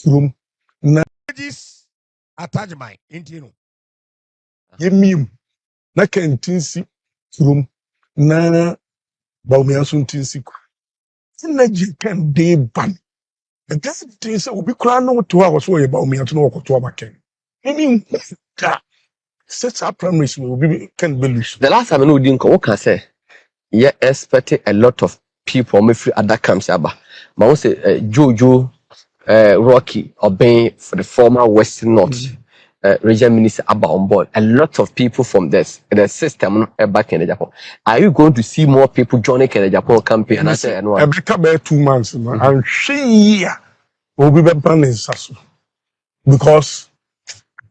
room na this attachment intino yemim na kentinsi room na Bawumia so ntinsi kwa synergy can dey ban and that things will be crown no to our so Bawumia to no to amaken meaning that sets up primaries will be can be loose. The last time I know didn't come say yeah expecting a lot of people me free other camps aba ma won say Jojo Rocky obeying for the former Western North region minister aba on board. A lot of people from the system back in Japan. Are you going to see more people joining the Japan campaign? And I say no. I break up 2 months and she will be banning Sasu because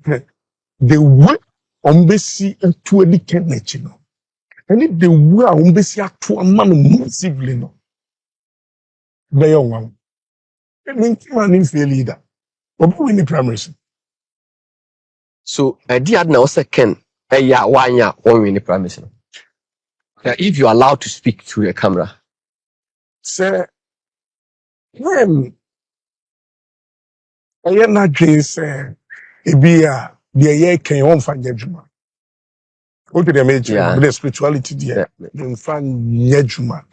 the way Ombesi to a likeness, and if the way Ombesi to a man massively, no, they are one. It means man is the leader. But we need primaries. So I did now second yeah 1 year one in the premise. If you're allowed to speak to a camera. Say when I am not just it be the year can on find judgment. What did I mention? The spirituality there. You find judgment.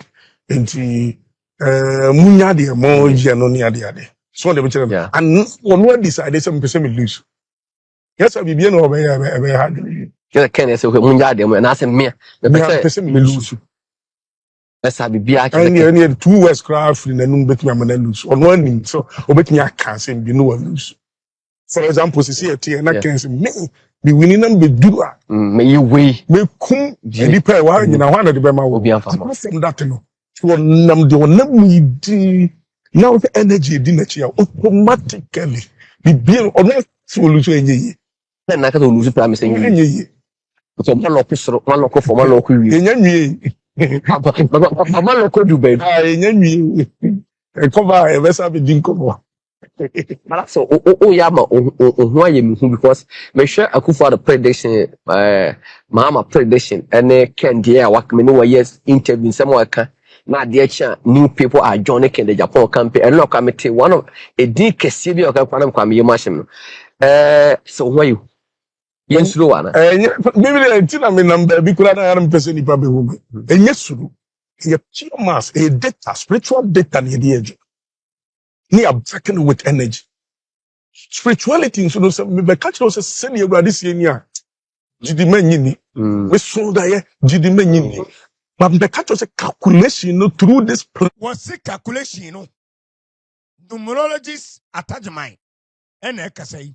And the munya de mo je no ni ade ade. So the mention and one decide some person will lose. Yes, I be no be hard. You can say munya de mo na say me person will lose. Let's have be and 2 West craft in the num betimi amana lose. On one so obetimi aka say be no lose. For example, see here na can say me be winning am be do a me you way me kum di pay wa nyina ho na de be ma wo from that no so nam de wonam di now the energy di na chi automatically be on so lose enye na ka to lose promise enye so ma lo kusoro ma lo ko for ma lo ku wi enye nwie ma lo ko du be enye nwie e cover e be sa be din ko so yama who I am because me sure Kufour the prediction mama prediction and can dear work me no years interview somewhere can na dear new people are joining the Japan campaign and look committee one of a D Kesibi or Kwanam Kwame Mashim so why you yes slow one maybe I mean number because I am person ni pabe wo and yes you mass a data spiritual data near the edge ni abstracting with energy. Spirituality so no me catch no say send you brother this year jidi manyini we so da ye jidi manyini but me catch say calculation no through this was a calculation no numerologists attachment and ekasai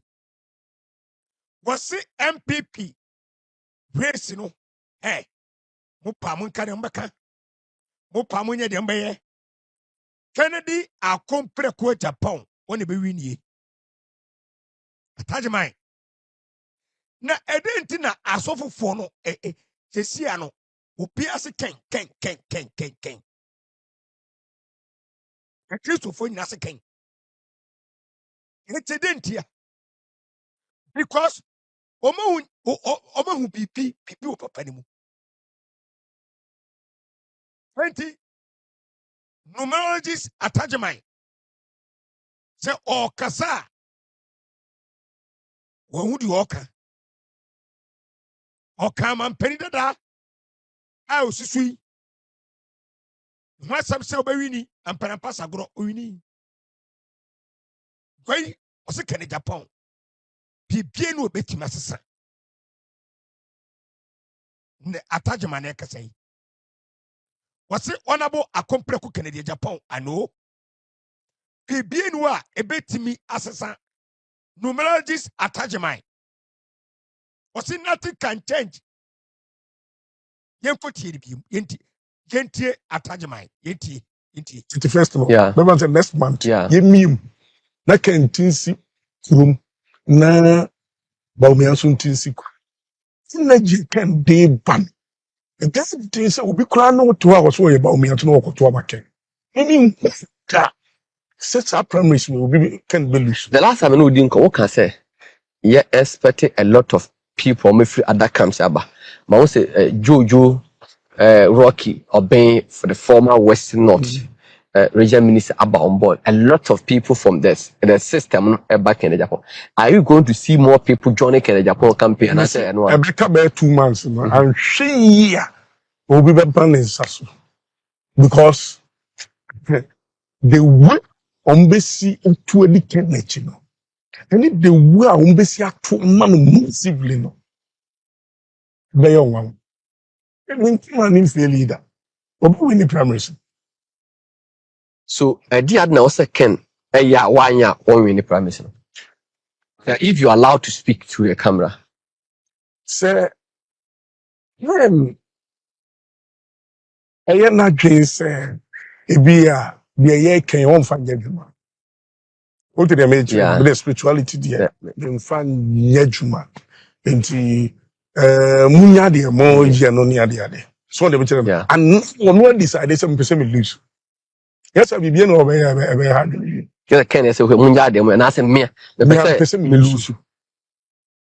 was MPP race no hey mo pa mo kan mbaka mo pa mo nya de mbaye Kennedy a compre ko Japan woni be winie attachment na edenti na asofofo no sesia no obi ase ken na Christopher nyina ase ken edentia because omahu pipi o papa ni mu 20 numerologists attachment say okasa won di oka man peni dada a osusui nwasam se obawini ampana pasagoro owini kwai osekane Japan bibie no obetima sesa ne attachment na ekasai wase honorable akompreku Kennedy Japan ano bibie no a ebetimi asesa numerologists attachment wase nothing can change yenfotie bi yentie attachment yentie 21st no yeah remember the next month yeah yemim na kentinsi room na Bawumia so ntinsi kwa synergy can dey ban and that's the thing say obi crown no to our so Bawumia to no to amaken meaning that sets up primaries will be can be loose. the last time I know didn't come say yeah expecting a lot of people me free other camps aba ma won say Jojo Rocky obeying for the former Western North region minister about on board, a lot of people from the system back in Japan. Are you going to see more people joining the Japan campaign? And I say, no, I become 2 months, and she will be planning Sasu because the way Ombesi to any Kennedy, and if the way Ombesi to man massively, no, they are one. I mean, man is the leader. Obu win primaries. so dear now second, yeah, 1 year, 1 win the premise. If you're allowed to speak to the camera, Say, when I am not say, it be a year can on find Juma. What did I mention? Yeah. The spirituality there, Yeah. then find Yejuma. And the Munya de more Janonia de. So they will Yeah. and one decided some percent lose. Yes, I'll be bien over here. Ken say, when you are them, and I say, me, the person me lose.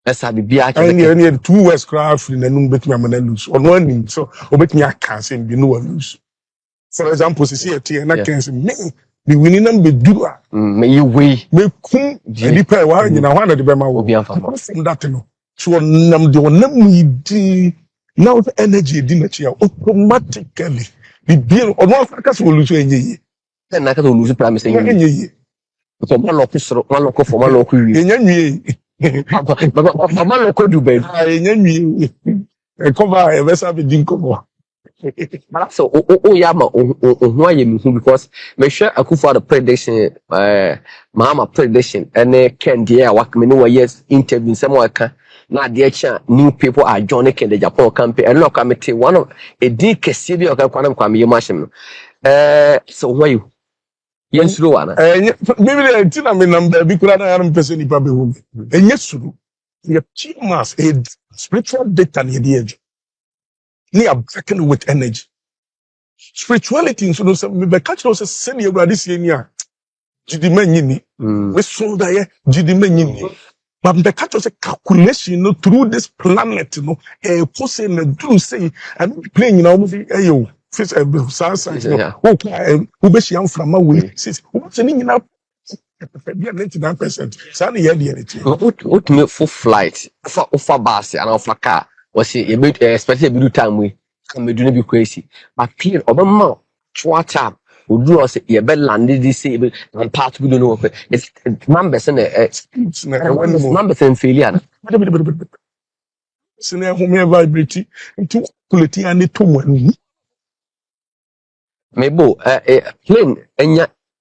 Let's have the beer. I need 2 West craft in the noon bet me lose. On one thing, so obet me I can't say be no lose. For example, see a tea and I can say, me, the winning them be doer. May you weigh. Me come, and the pair one, you know, one of the Bema will be from that, no. So, nam the one now the energy dinner automatically. The bill on one focus will lose any. Then I can lose promise. For my local, one local for my local. But my local do baby. I cover a vessel with Dinko. But so, yama, why you because make sure I could for the prediction, mama prediction, and they can dear work me no years interview somewhere. Now, dear chan, new people are joining the Japan campaign, and look, I'm one of a dick, a city of Quantum, you machine. So, why you? Yes, Luana. Maybe I tell me number because I am person in Baby. And yes, you mass a spiritual data near the edge. Near breaking with energy. Spirituality in so me catch us send you this year. Jidimenini. We saw that Jidimenini. But the catch us a calculation through this planet, a person and do say, I'm playing in almost a face a science. Okay, who be she from away? What's the name now? 99%. Sunny, What me full flight for bus and off a car was a bit especially time we can be doing be crazy. But clear Obama, what up would do us a bed landed this and part we don't know. It's numbers and numbers and failure. Senior home vibrity into quality and the 2 Maybe plain any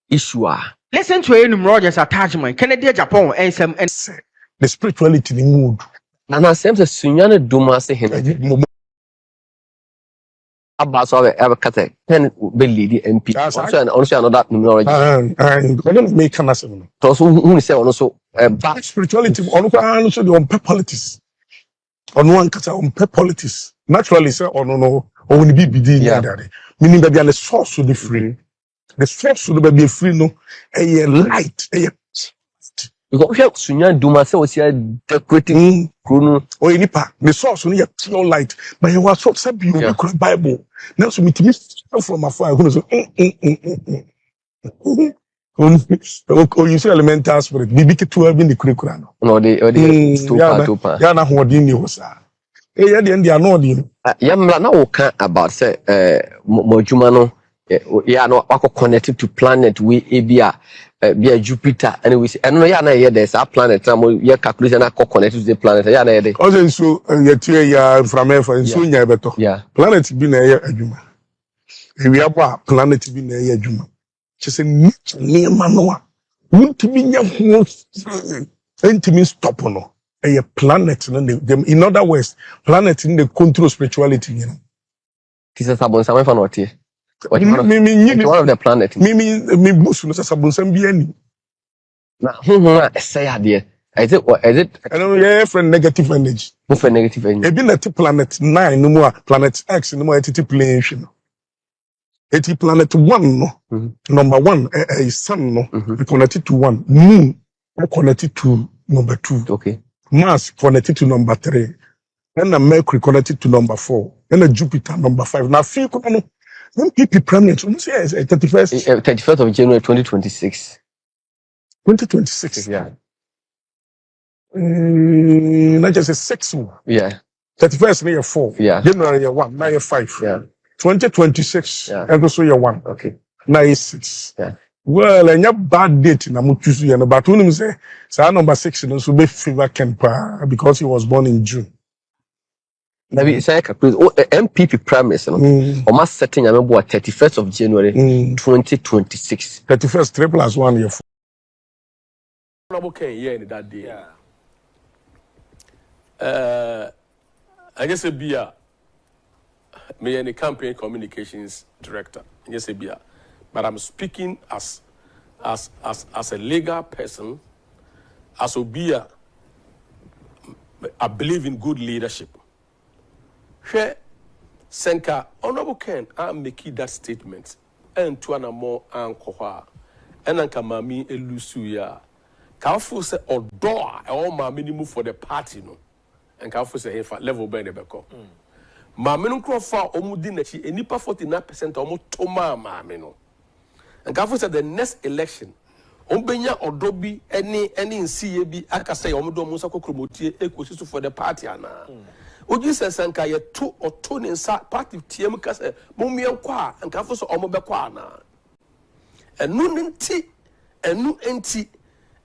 issue. Listen to Enum Rogers attachment. Canada, Japan, and some and the spirituality in mood. And I seem to Sunyana Dumasi him. About so ever cut a 10 lady MP. Also another numerology. And I don't make a massive. Those who say also But spirituality also the on politics. On one cut on politics. Naturally, say, oh no, or when be meaning that the source will be free. The source will be free, no, a light, a because we have Sunya Dumasi was here decorating Bruno or any part. The source will be a pure light, but you was so said you the Bible. Now, so we from afar, who oh, you say elemental spirit, BBK 12 in the curriculum. no, they tupa. Yana Hodini was yeah, the end, they are not in. Yamla now can about say Mojumano. Yeah, no, connected to planet we be a Jupiter, and we say, and no, yeah, there's a planet. Yeah, calculation connected to the planet. Yeah, also, so you from Earth, and so you better. Yeah, planet be near a Juma. We have a planet be near a Juma. Just a near Manoa. Won't be young, and to me, stop on a planet. In other words, planet in the control spirituality. You know, this is about something for not here. One of the planet. Me bush no sabun be any. Now, say idea. Is it? I don't know. For negative energy. For negative energy. Ebi na planet 9 no more planet X no more etiti plane. Eti planet 1 no. Number 1 is sun no. Connected to 1. Moon connected to number 2. Okay. Mars connected to number 3. And Mercury connected to number 4. And Jupiter number 5. Now feel MPP Prime Minister, you say 31st, 31st of January 2026. 2026. Yeah. Not just a 6 months. Yeah. 31st year 4. Yeah. January year 1, now year 5. Yeah. 2026. Yeah. And also year 1. Okay. Now year 6. Yeah. Well, and your bad date na mo choose you, but when him say, number 6, so be favor Kempa because he was born in June. Maybe say MPP premise, no. Almost setting a number 31st of January 2026. 31st 3 + 1 year 4. Honorable Ken here in that day. Yeah. I guess a beer. Me and the campaign communications director. I guess a beer. But I'm speaking as a legal person, as a beer. I believe in good leadership. Here, Senka, Honorable Ken, I'm making that statement. And to an more ankoha. And Ankamami elusuya. Kafu say odo all my minimum for the party no. And Kafu say hey level by the beko. Ma menu krofa omudi na chi enipa 49% omo toma ma no. And Kafu say the next election ombenya odo bi any nsiye bi aka say omodo mo sako kromotie ekosi for the party ana. Oji say Sanka ye to oto ne nsa party tiem ka say momien kwa and Kafu say omo bekwa ana. Enu enti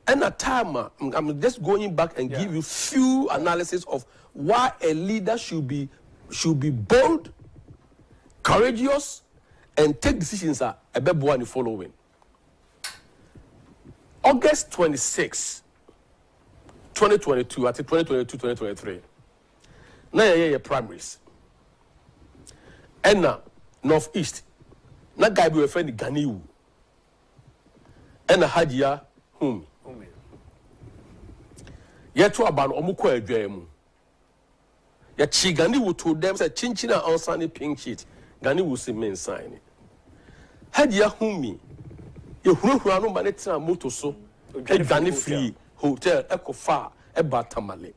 and a time, I'm just going back and give you few analysis of why a leader should be bold, courageous, and take decisions a bebo following. August 26, 2022, I think 2022-2023. Now your primaries. And now Northeast. Na guy be referring to Ganiwu. And a Hajia whom. Yet to about Omuko Adwemu. Yet Chigani would to them say Chinchina on sunny pink sheet. Gani will see men sign it. Had ya humi, you who run maneta moto so, a Gani free hotel, Echo Far, a Batamale.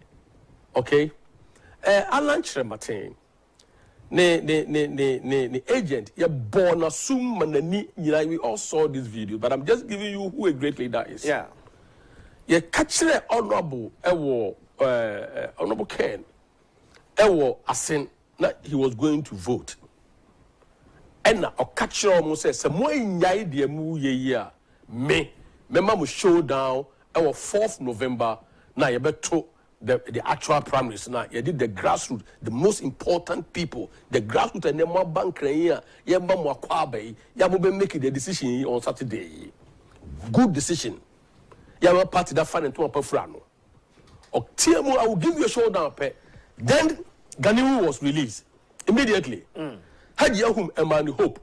Okay? Alan Trematin. Ne agent, you're born assume and we all saw this video, but I'm just giving you who a great leader is. Yeah. You catch the honorable honorable Ken Asin that he was going to vote. And now catch almost says some more in idea year me mama showdown our 4th November now you better the actual primaries now you did the grassroots, the most important people, the grassroots and the more bank here yeah mama kwabe yeah be making the decision on Saturday. Good decision. Yeah, party that fan into a perfrano. Or TMO, I will give you a showdown pay. Then Ganiwu was released immediately. Had Yahum and Mani Hope.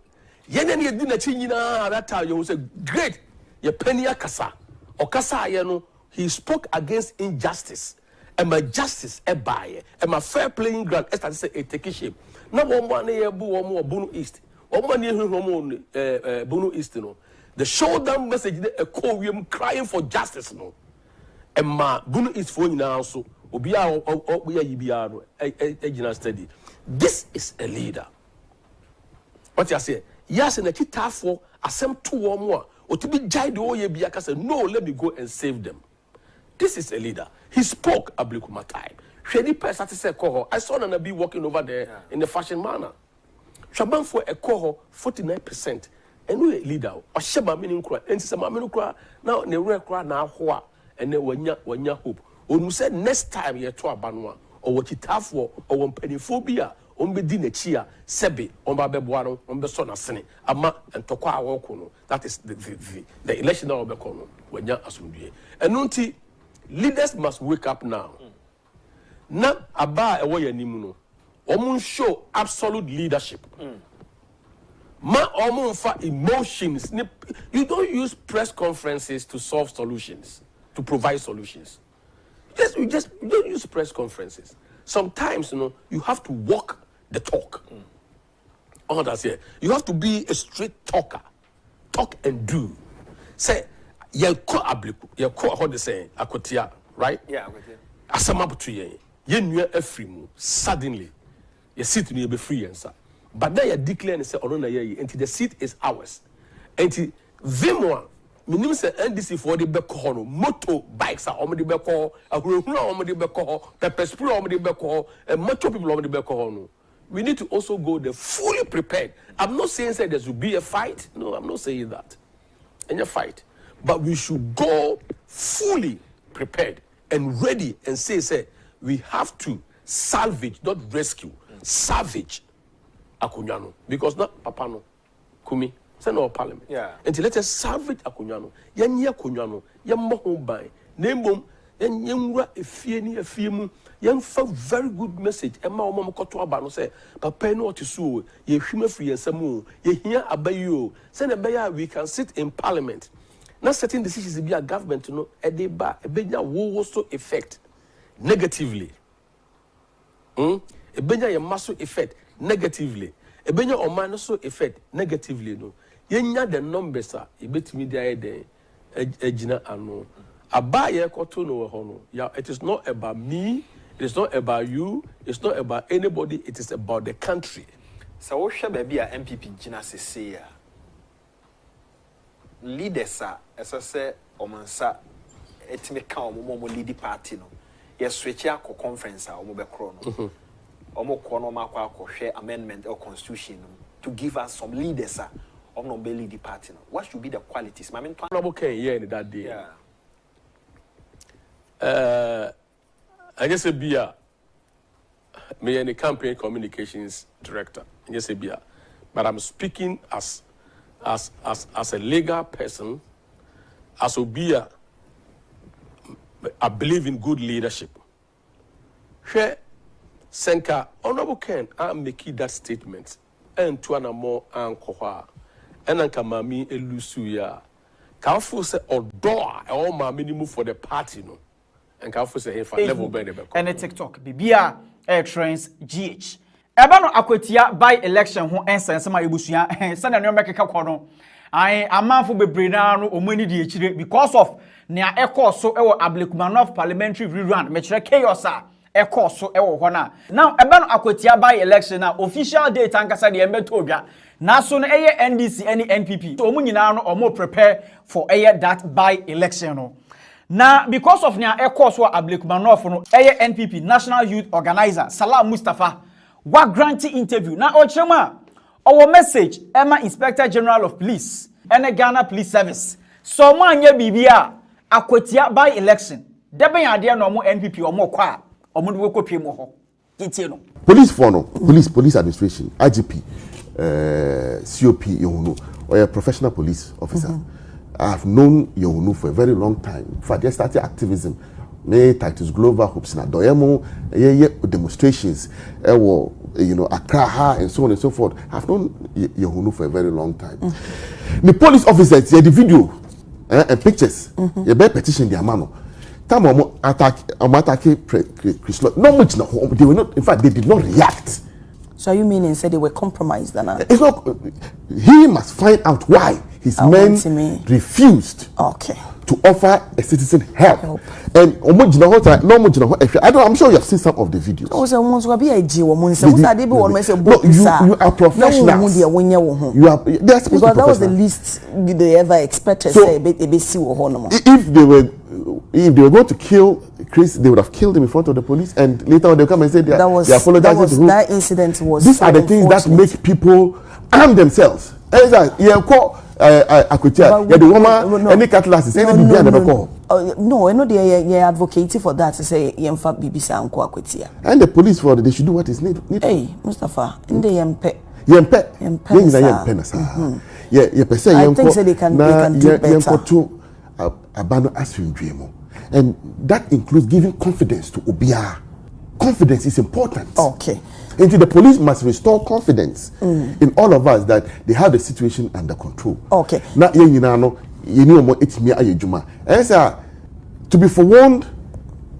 Yen ye didn't change that time. You say great. Ye penny kasa or kasa yano. He spoke against injustice. And my justice a buyer and my fair playing ground. As I say, a take shape. No one year Bunu East. 1 year Bunu East. No. The showdown message a call him crying for justice no. And ma Bunu is for now so Obia or we are Yibiano a study. This is a leader. What you say? Yes, and a kita for assem 2 or more. Or to be jide or Yabiaka said, no, let me go and save them. This is a leader. He spoke Ablikuma time. Shady person said, I saw Nanabi walking over there in a fashion manner. Shaban for a cohort 49%. And we leader or sheba meaning cry and some amino cry now ne rare cry now hoa and then when ya hope when you said next time you're to a banwa or what you tough for or one pennyphobia on be dinner chia sebe on babebuano on the son of senate ama and tokwa wokono. That is the election of bekono when ya asumdue and nunti leaders must wake up now. Na aba e wo yanimu no show absolute leadership. Ma for emotions. You don't use press conferences to solve solutions, to provide solutions. You don't use press conferences. Sometimes, you have to walk the talk. All that's here. You have to be a straight talker. Talk and do. Say, how they say, akotia, right? Yeah, Asama butuye. Ye nuye efrimu. Suddenly, you sit in be free and say. but then you declare and say ono na ye enti the seat is ours enti vimwa minim say NDC for the beko no moto bikes are omede beko ahurehuru omede beko pepper spray omede beko motor people omede beko no. We need to also go there fully prepared. I'm not saying that there should be a fight. No, I'm not saying that. Any fight. But we should go fully prepared and ready and say, we have to salvage, not rescue, salvage Akunyano. Because not Papano, Kumi, send our parliament. Yeah. Until let us salvage Akunyano. Yan Kunyano, yan Mohombai, name yan yangwa efieni efiemu yan fa very good message ema omo koto aba no say papa no otisu ye hwima free ensam ye hia abayo say na beya we can sit in parliament na certain decisions be a government no e dey ba e benya wo so effect negatively e benya ye maso effect negatively e benya o man so effect negatively no ye nya the numbers a e betimi dey den agina ano Abaye koto no hono. Yeah, it is not about me, it is not about you, it's not about anybody, it is about the country. So what should be a MPP jina say leaders are as I say omansa etime ka omo lead party no. Yes switch ya conference a omo be kro no. Omo ko no ma kwa hwe amendment or constitution to give us some leaders are omo be lead party no. What should be the qualities? My mentor no okay here in that day. Yeah. I guess me and the campaign communications director. I guess but I'm speaking as a legal person, as Obia. I believe in good leadership. Here, Senka, Honorable Ken, I'm making that statement. And to an more ankoha, and Ankamami elusuya. Kafu say odor all my minimum for the party no. And Kafu say for level by the and TikTok bibia air trains GH. Eba no akwatia by election ho ensense ma ebusua se na no mekeka kɔ no. Ai amanfo bebre na no omani di echire because of nea ekɔ so ewo Ablekumanov parliamentary rerun mekire chaos a ekɔ so ewo hɔ na. Now eba no akwatia by election na official date ankasa de embeto odwa. Na so no eye NDC any NPP. So omu nyina no omo prepare for eye that by election no. Na because of nea ekɔ so Ablekumanov no eye NPP National Youth Organizer Salam Mustafa wa granting interview na ochema our message Emma Inspector General of Police ene Ghana Police Service so mo anya bibia akwatia by election debe ade na omo NPP omo kwa omo de wekopie mo ho kitie no police for no police administration IGP COP Yohunu or a professional police officer. I've known Yohunu for a very long time. For they started activism. Me Titus Glover hopes na doyemo demonstrations Accra and so on and so forth. I've known Yohunu for a very long time. The police officers the video and pictures you better petition their man. Time attack Chris not much they were not in fact they did not react. So you mean said they were compromised then? It's not. He must find out why his men refused to offer a citizen help. And I'm sure you have seen some of the videos. You are professionals. You are. Because that was the least they ever expected. So, if they were going to kill Chris, they would have killed him in front of the police, and later on they come and say they are apologizing. That incident was. These are the things that make people arm themselves. No, I know they are advocating for that to say BBC and the police for they should do what is needed. Hey, Mustafa, in the MP. I think so they can do better. And that includes giving confidence to Obia. Confidence is important. Okay. And the police must restore confidence in all of us that they have the situation under control. Okay. Now, to be forewarned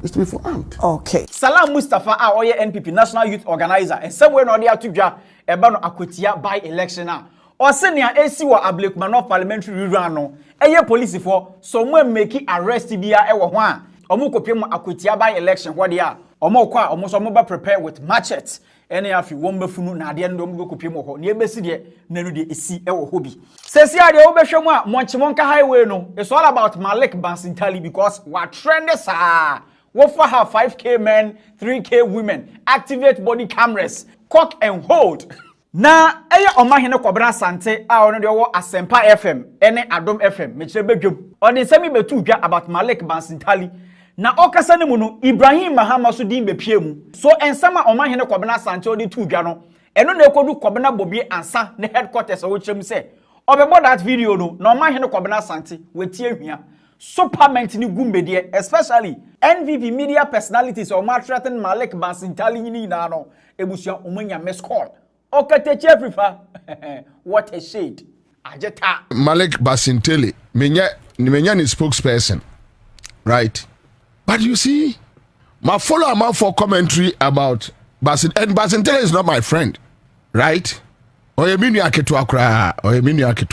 is to be forearmed. Okay. Salam Mustafa Aoye NPP National Youth Organizer and somewhere no dia tudwa eba no akwatia by election a o se nea esi wo Ablekumanov parliamentary rerun no eye police for so mo make arrest bia e wo ho a omo kopiem akwatia by election ho dia omo kwa omo so mo ba prepare with machetes ene afi won befunu na ade no go kopie mo ho ne ebesi de na no de esi e wo hobi sesi ade wo behwemu a monchimonka highway no it's all about Malik Bansintali because what trend sa wo for her 5k men 3k women activate body cameras cock and hold na eye omahene Kwabena Sante a ono de wo Asempa FM ene Adom FM me kire bedwom odi semi betu dwa about Malik Bansintali na okasa ne mu no Ibrahim Mahama so din bepie mu so ensama omahene Kwabena Sante odi tu dwa no eno na ekodu Kwabena Bobie ansa ne headquarters wo kyerem se obebo that video no na omahene Kwabena Sante wetie hwia so parliament ni gumbedie especially NVP media personalities o threaten Malik Bansintali ni na no ebusia omanya miss call okateche afrifa what a shade ajeta Malik Bansintali menya ni spokesperson, right? But you see, my follow amount for commentary about and Bansintali is not my friend, right? Oyeminu aketu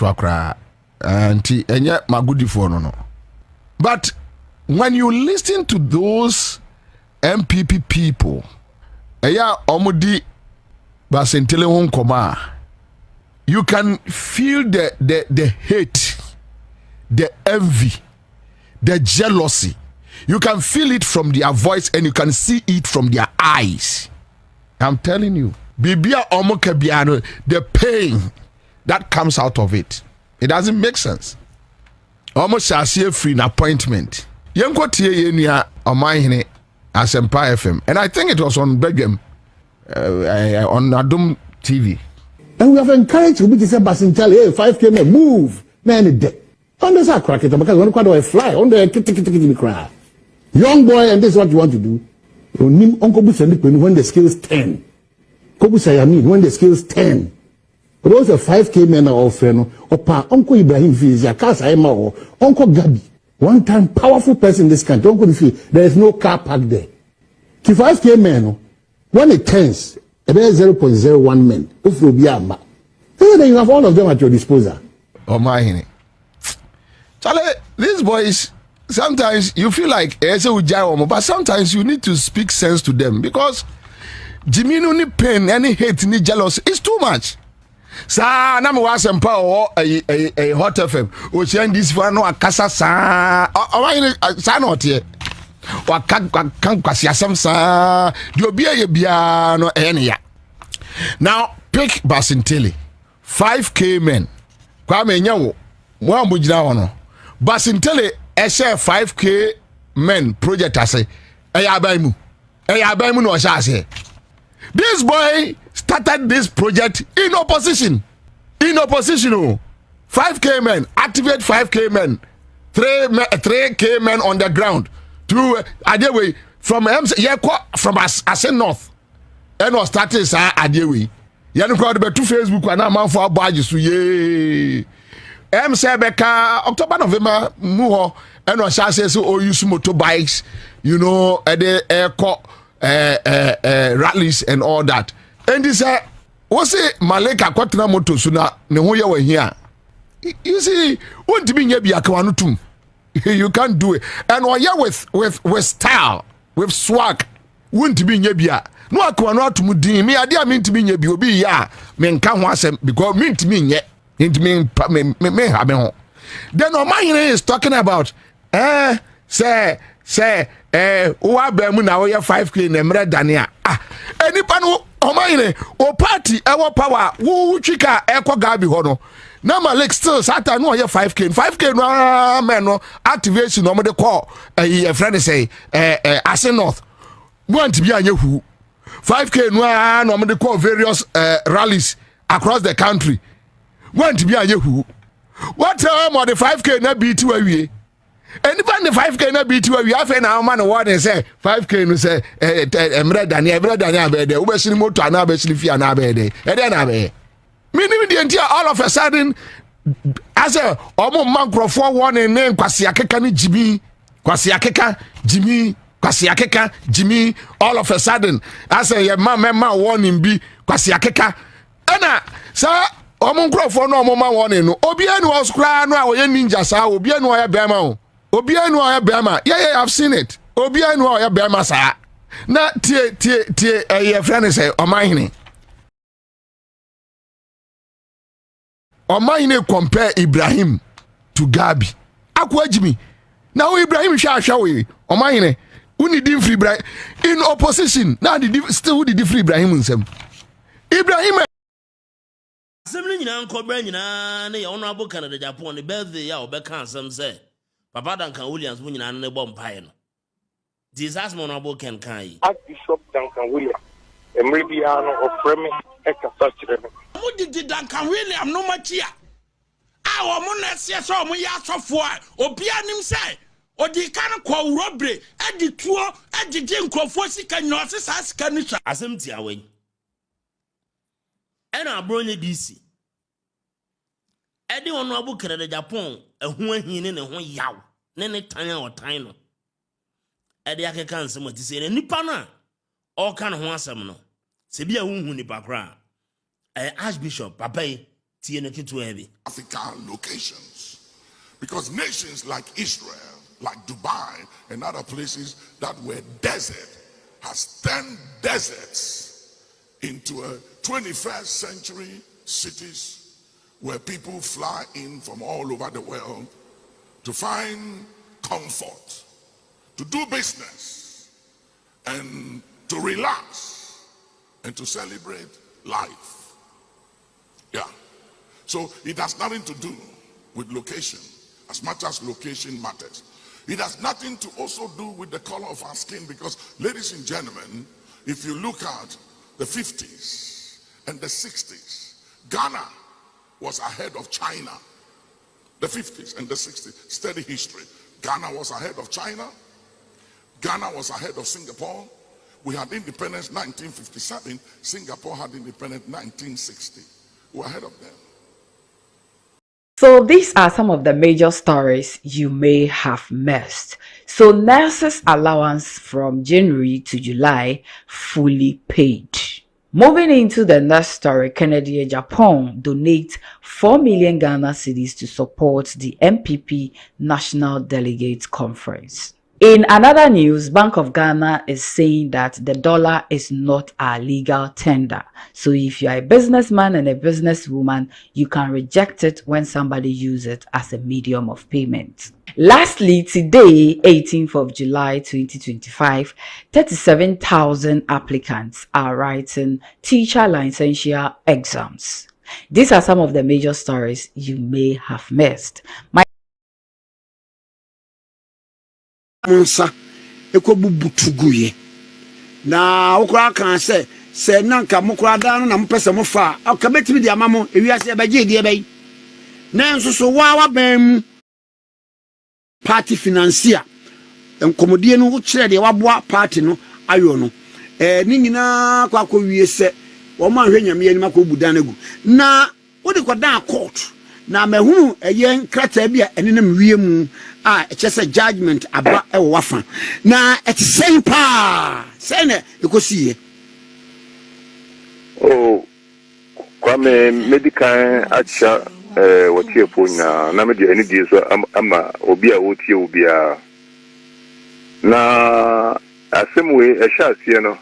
akra anti enye magudi for no. But when you listen to those MPP people, eya omudi Bansintali won koma, you can feel the hate, the envy, the jealousy. You can feel it from their voice and you can see it from their eyes. I'm telling you, Bibia Omokebiano, the pain that comes out of it, it doesn't make sense. Almost as a free appointment. Yenko tie yenia omahene Asempa FM, and I think it was on Belgium, on Adom TV. And we have encouraged people to say Bansintali, hey, 5k men, move, man, dead. On the side, crack it because one quite fly on the kitty cry. Young boy, and this is what you want to do. Uncle when the skills 10. When the skills 10. But those are 5k men are offering, or pa Uncle Ibrahim Fizia, Casa Emma, or Uncle Gabi. One time powerful person in this country, Uncle Fee, there is no car park there. To 5k men, when it turns, about 0.01 men, if you be a man. Then you have all of them at your disposal. Oh my, Charlie, these boys, sometimes you feel like but sometimes you need to speak sense to them because Jimmy no ni pain, any hate, ni jealousy, it's too much. Sa na me was Asempa or a hot FM. O chen this one no akasa sa. O sa no tie. Wa kan kwasi asem sa. Di obi ye bia no enya. Now pick Bansintali. 5k men. Kwa me nya wo. Mo amugina wo no. Bansintali share 5k men project ase. Eya abai mu no sha ase. This boy started this project in opposition. In opposition, 5k men, activate 5k men, 3k men on the ground. Through Adewe from from Ase North. And was started Adewe. Yanu crowd be to Facebook and I'm for badges to ye. Beka October November muho and was says so use motorbikes, you know, at the rallies and all that. And this what's it Maleka kwatna moto suna ne ho ye wa hia. You see, want to be nyabi akawanutum. You can't do it. And or yeah with style, with swag, want to be nyabia. No akwanu atum din me ade mean to be nyabi obi ya me nka ho asem because mean to me nye. It mean me have ho. Then Omahene is talking about say uwa bemu na oya 5k na mre dania enipa no Omahene o party ewo power wo twika ekọ gabi ho no na Malik still sata no oya 5k no men no activation no mo de call e friend say Ase North want be anya hu 5k no mo de call various rallies across the country want be anya hu what time or the 5k na be to awie. And even the 5k na beat you, we have now man what they say 5k no say emre dania be de ubeshini moto ana be shili fia na be de e dey na be meaning the entire all of a sudden as a omo microphone one name kwasi akeka ni Jimmy all of a sudden as a your mama warning be kwasi akeka ana sa omo microphone no omo ma warning no obi anu oskra no a oye ninja sa obi anu oya bema o Obianu oya bema. Yeah, I've seen it. Obianu oya bema sa. na tie your friend say Omahine compare Ibrahim to Gabi akwa jimi na wo Ibrahim hwa we Omahine uni dim free Ibrahim in opposition na still the free Ibrahim nsem Ibrahim Assembly nyina nkobra nyina na ye honorable Canada Japan the birthday ya obeka asem say Papa Duncan Williams mu nyina ne bom pae no Jesus honorable Ken kai Archbishop Duncan Williams Emribiano of Fremi Ekasa Chireme mo didi Duncan William no machia a mo na se so mo ya asofo a obi anim say odi kan kwa urobre edi tuo edidi nkrofo sika nyose sa sika ni twa asem ti awen ena abronye DC edi honorable Canada Japan ehu ahine ne ho yaw ne tan a otan no edi akeka nsem ati se nipa na o kan ho asem no se bia hunhu nipa kra Archbishop papai tie ne keto heavy African locations because nations like Israel, like Dubai and other places that were desert has turned deserts into a 21st century cities where people fly in from all over the world to find comfort, to do business, and to relax, and to celebrate life. Yeah. So it has nothing to do with location, as much as location matters. It has nothing to also do with the color of our skin, because, ladies and gentlemen, if you look at the 50s and the 60s, Ghana was ahead of China. The 50s and the 60s, study history. Ghana was ahead of China. Ghana was ahead of Singapore. We had independence 1957. Singapore had independence 1960. We were ahead of them. So these are some of the major stories you may have missed. So nurses' allowance from January to July fully paid. Moving into the next story, Kennedy Agyapong donates 4 million Ghana cedis to support the MPP National Delegates Conference. In another news, Bank of Ghana is saying that the dollar is not a legal tender. So if you are a businessman and a businesswoman, you can reject it when somebody uses it as a medium of payment. Lastly, today, 18th of July 2025, 37,000 applicants are writing teacher licensure exams. These are some of the major stories you may have missed. Monsa ekobubutuguye na okura kan se nanka mokura da no na mpese mo fa akabetimi di amamo ewiase ebaje di ebei na nsoso wa bam party financier enkomodie no wo kire de waboa party no ayo no ni nyina kwa wie se wo ma hwe nyame ani makobu danagu na wo de kodan court na mahunu yen krata bia enenam wie mu a chese judgment aba e wafa na eti sen pa sen e kosie oh kwame medical acha watie ponya na me de ani die so ama obi a wotie obi a na asemwe ehya asie no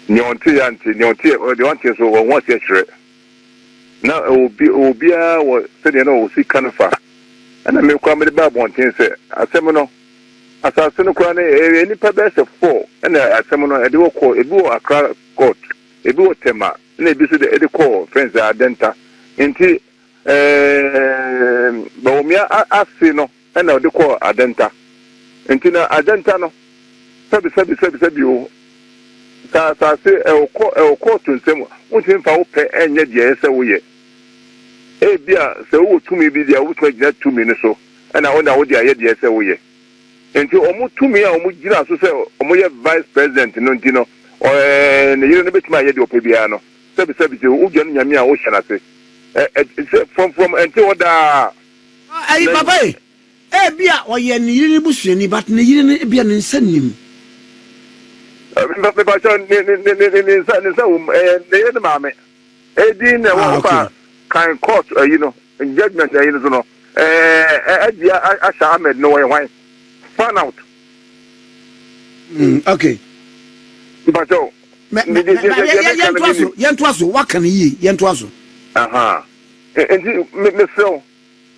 nyonte o de wante so won wate hire na obi a wo se de no o si kanfa ana me kwa me ba bonten se asem no asase no kwa na eni pa be se 4 ana asem no e de wo ko ebi wo Accra court ebi wo tema na ebi so de e de call friends adenta enti Bawumia ase no ana o de call adenta enti na adenta no sabi o sa se e o ko tunsem wo tin fa wo pe enye de ese wo ye bia se wo tumi bi dia wo twa gina tumi ne so na wo na wo dia ye dia se wo ye enti omu tumi a omu gina so se omu ye vice president no ntino ne yire ne betima ye de opebia no sabi se wo gya nyame a wo hye na se from enti wo da ai baba bia wo ye ne yire busuani but ne yire ne bia ne nsanim me ba cho ne sa ne ye ne mame di ne wo pa kan court judgment so no Asha Ahmed no way fan out okay Bato. Yentuaso, what can he? Yentuaso. Aha. And me so.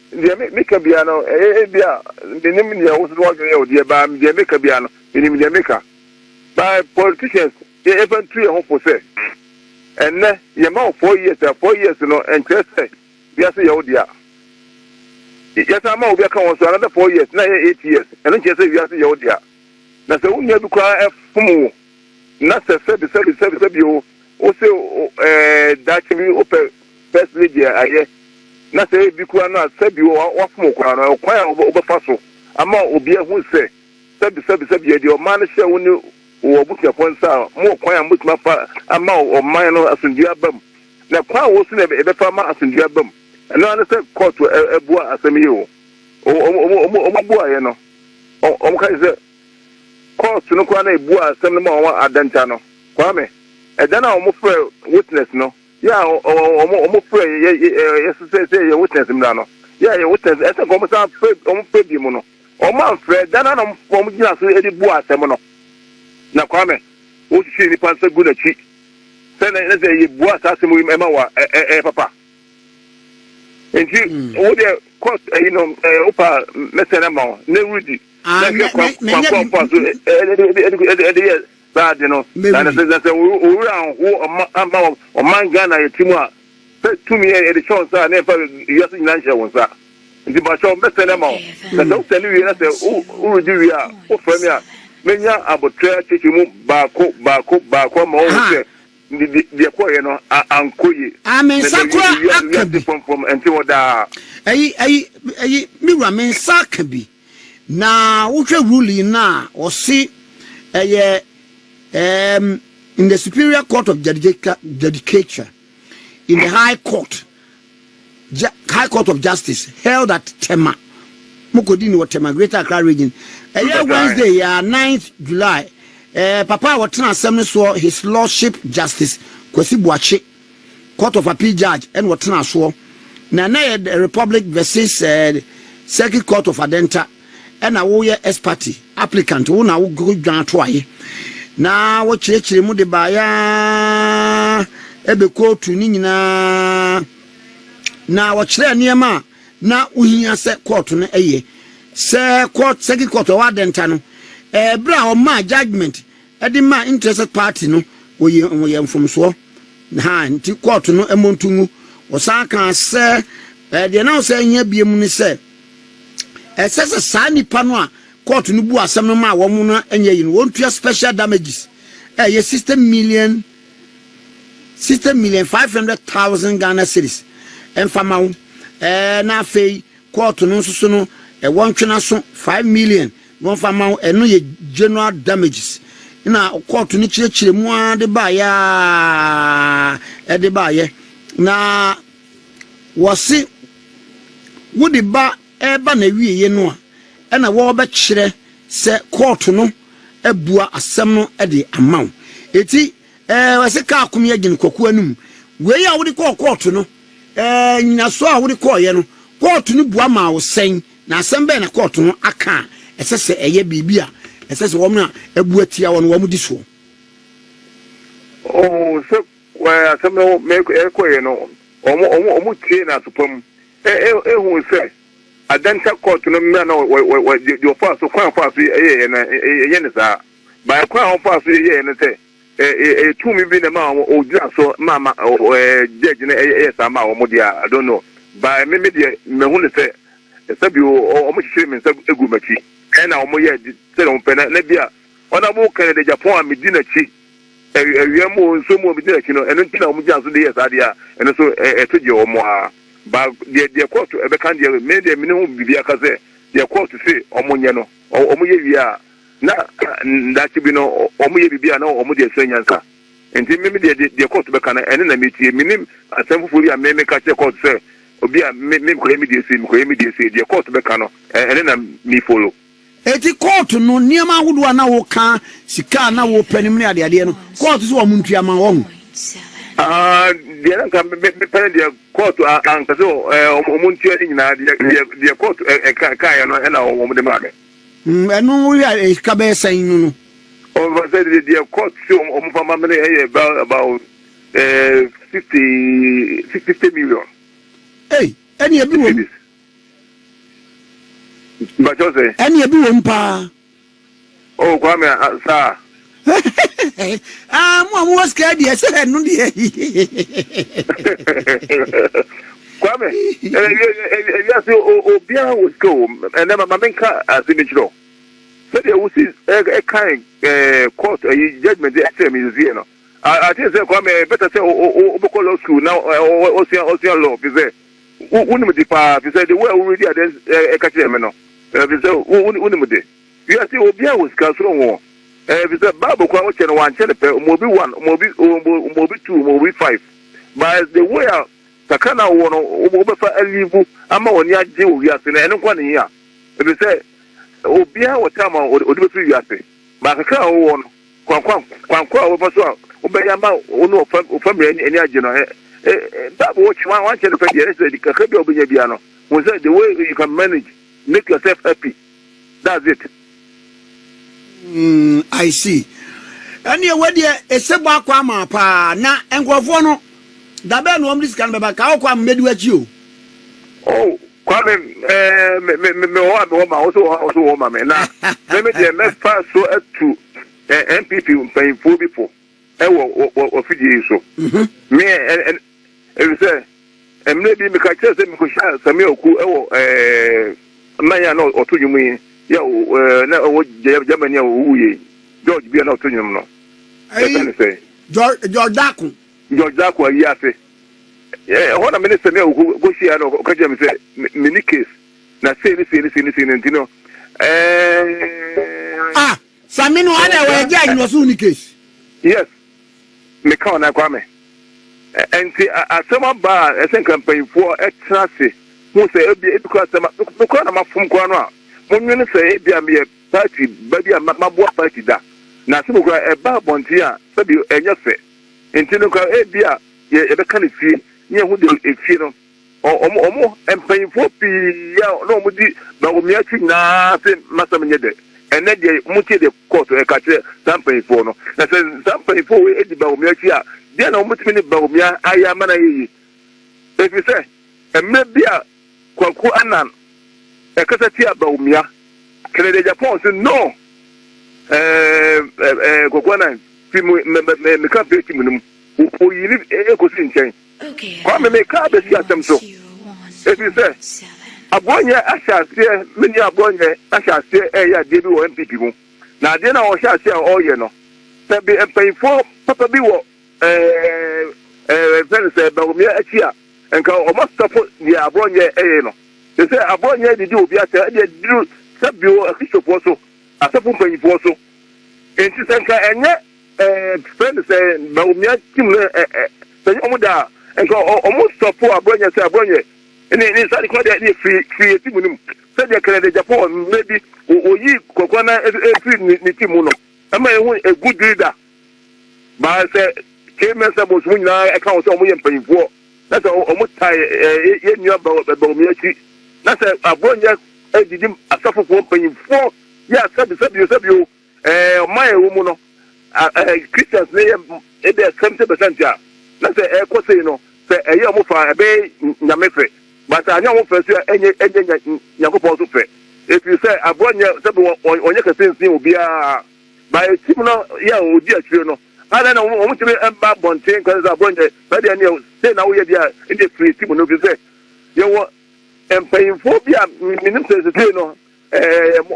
Make a piano, the name was walking out, dear Bam, the make a piano, in the maker. By politicians, even 3 hope say. And then, your mouth 4 years, and just say, yes, oh dear. Yes, I'm out there comes another 4 years, 8 years, and then just say, yes, oh dear. That's the only to cry for more. Not a service, you also, that can be open first lady, I guess. Na say bikua na sabi wo fomo kwa na kwan obefa so ama obi ehun se sabi de o man hye wo ni wo butia ponsa mo kwan amutuma fa ama o man no asundua bam na kwan wo so na ebefa ma asundua bam na na say court ebua asemi yo o bua ye no o ka say court no kwa na ebua asem no ma o adanta no kwa me eda na o mo frɛ witness no. Yeah, almost pray. Yes, say you witness him now. Yeah, you witness. I think almost almost pray him no. O man Fred, then I'm from just Eddie Bois semono. Na kwame. O si ni pansa gu na chi. Say na say you Bois asemu ema wa papa. Enti o de court you know opa mesena ma na rudi. Na kwa bad, you know, and that's a round or man Ghana, a Timua, to me at the show, sir, never yes in Lancia was that. The Bashon better amount. The doctor knew you, who do we are, who from ya, Menya about try to move Bawku, the acquire, and Koyi. I mean, Sakura from until that. Mira, Sakabi. Now, what you ruling now, or see a in the Superior Court of Judicature, in the High Court of Justice, held at Tema, Mukodini or Tema, Greater Accra Region, Wednesday, 9th July. Papa was transferred his Lordship Justice Kwesi Boakye, Court of Appeal Judge, and what transfer. Nana the Republic versus Circuit Court of Adenta, and a warrior expertise applicant who now go down twice. Na wo chirechire mu de baya ebe kotu ni nyina na wo chire niema na uhia se court no eye se court second court wa denta no bra o ma judgment e di ma interested party no wo ye mfomso ha nti court no emontungu wo san kan se de na se nya biem ni se se sa nipa no a court no bu asem no ma wo mu no anya yin won tua special damages ye 60 million 500,000 Ghana cedis enfama wo na fei court no so no won twena so 5 million won fama wo eno ye general damages na court no chirechire mu ade ba ya de ba ye na wose wo de ba eba na wiye no a ena wo be kire se court no ebua asem no de amaw eti wase ka akomye agin koku anum we ya wo de court no nyina so a wo de koye no court no bua ma wo sen na asem be na court no aka esese eye bibia esese wo na ebua tia wo no wo di so oh so wa asem no me koye no omo tie na topam hu se Adenta court no me na the offense so kwan fa so na ne sa ba kwan fa so ne te to me bi na ma o dira so mama judge na sa ma o mo dia I don't know ba me de me hu ne se bi o mo hihire me se egu machi na o mo ye se no pe na bia ona mo kan de Japan me di na chi ewia mo so mo bi di na chi no eno ti na o mo dia so de yes adia eno so to je o mo a ba the court ebe kan dey me dey me no bibia ka say the court say omonye no omoye wia na ndachi bi no omoye bibia na omo dey so nyanka enti me the court be kan ene na me tie minim asemfufuri a me ka che court say obi a me ko emi dey say the court be kan no ene na me follow eti court no niam ahodo na wo kan sika na wo panim ne ade no court so wo muntua ma wo the court and so omuntia na the court kaya no na o mo de made eno wi ka be san no over said the court show about 50 million. Hey, any abuse. But you say any abuse, pa. Oh, Kwame, sir. I'm more scared. Yes, I know the. Kwame, yes, Obia was go, and then my main car as image law. So there was a kind court judgment at museum. I think Kwame better say Obokolo school now, Ocean law. He said, Unimudi, he said, the way already at a catchment. He said, Unimudi. You see, Obia was castle war. He said, Babu Kwame and one channel, Mobi 1, Mobi 2, Mobi 5. But the way Takana won over a livu, I'm on your deal, yes, and 1 year. If you say, Obia or Tama or the 3 years, but a car won Quanqua over so, Obayama, no family and Agino. That watch one channel, the Kakabio Biano, was that the way you can manage, make yourself happy. That's it. I see. And you were there a seba kwama pa na engrofono da be no omris kan be ba ka kwa medu you. Oh, Kwame me ma also ma me na me dey me pass so to MPP paying for before e wo fidie so me and e say em na bi me ka chere say me ko sha same oku e wo manya no otunyu ya na o Germany o wuye George bia na otunyum no e say George Daku ayi afi hona minister me go share no ka je me say mini case na say ni ntino Samino ana we judge no so ni case. Yes, me ka na Kwame enti asema ba esen campaign for extracy mo say e because because na mafum kwa no a monwene say e bia me party ba bia mabo party da na se bokura e ba bonti a sabi enye fe enti no ka e bia ye be kan fi nye hu de e fi no omo empanyin fo pi ya no mo di Bawumia chi na se masam nye de ene de muti de court e ka che sampanyin fo no na se sampanyin fo we e di Bawumia chi a de na muti ni Bawumia aya mana yi e fi se emme bia kwaku anan e kasa ti Bawumia kene de Agyapong se no kwaku anan fi me ka pe ti munum o yiri e ko si nchen Kwame me ka be si atem so if you say abonye ahyasie mini abonye ahyasie ya de bi wo MPP mu na de na wo hyasie o ye no se bi empayfo papa bi wo say Bawumia achia enka o mastafo ya abonye no they say abonye didi obi ata de diru sabio akisofo so asafo mpanyfo so enti senka enye friend say Bawumia tim say omuda enka o stop abonye say abonye ni sadi kwa de free team nim say de Canada Japan maybe oyi kokona free ni team no ama ehu a good leader ba say kemen say bo so nyina e kan so o mo yempanyfo na say o mo tai ye nua Bawumia chi na say abonye edidim asafofo mpanyfo ya sabi o mai wo mu no Christians ne e be 70% ya na say e ko say no say e ye o mo fa e be nyamefe but anya wo fa so enye Nyankopon so fe if you say abonye sabi onye ka sensin obia by team no ya odi akire no ana na wo mutime emba bonten kan say abonye ba de ne say na wo ye dia in the free team no bi say ye wo empayfo bia minim say no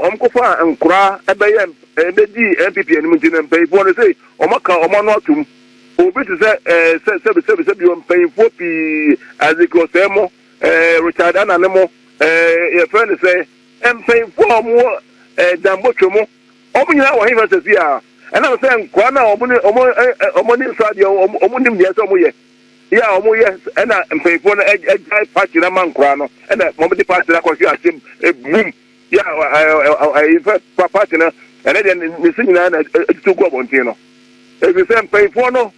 omkofa nkura ebeye ebedi MPP anim nti empayfo no say omaka omano atum obi to say say empayfo pi azikosemo Richard Ananemo your friend say empayfo mo dambochomo omunyina wo hifa say ya and I'm saying kwana omoni sadia omonim dia so moye ya omoye and empayfo no ejai party na mankura no and momdi party na kwasi asim boom ya I party na and then ni sinyina na to go bontin no if you say empayfo no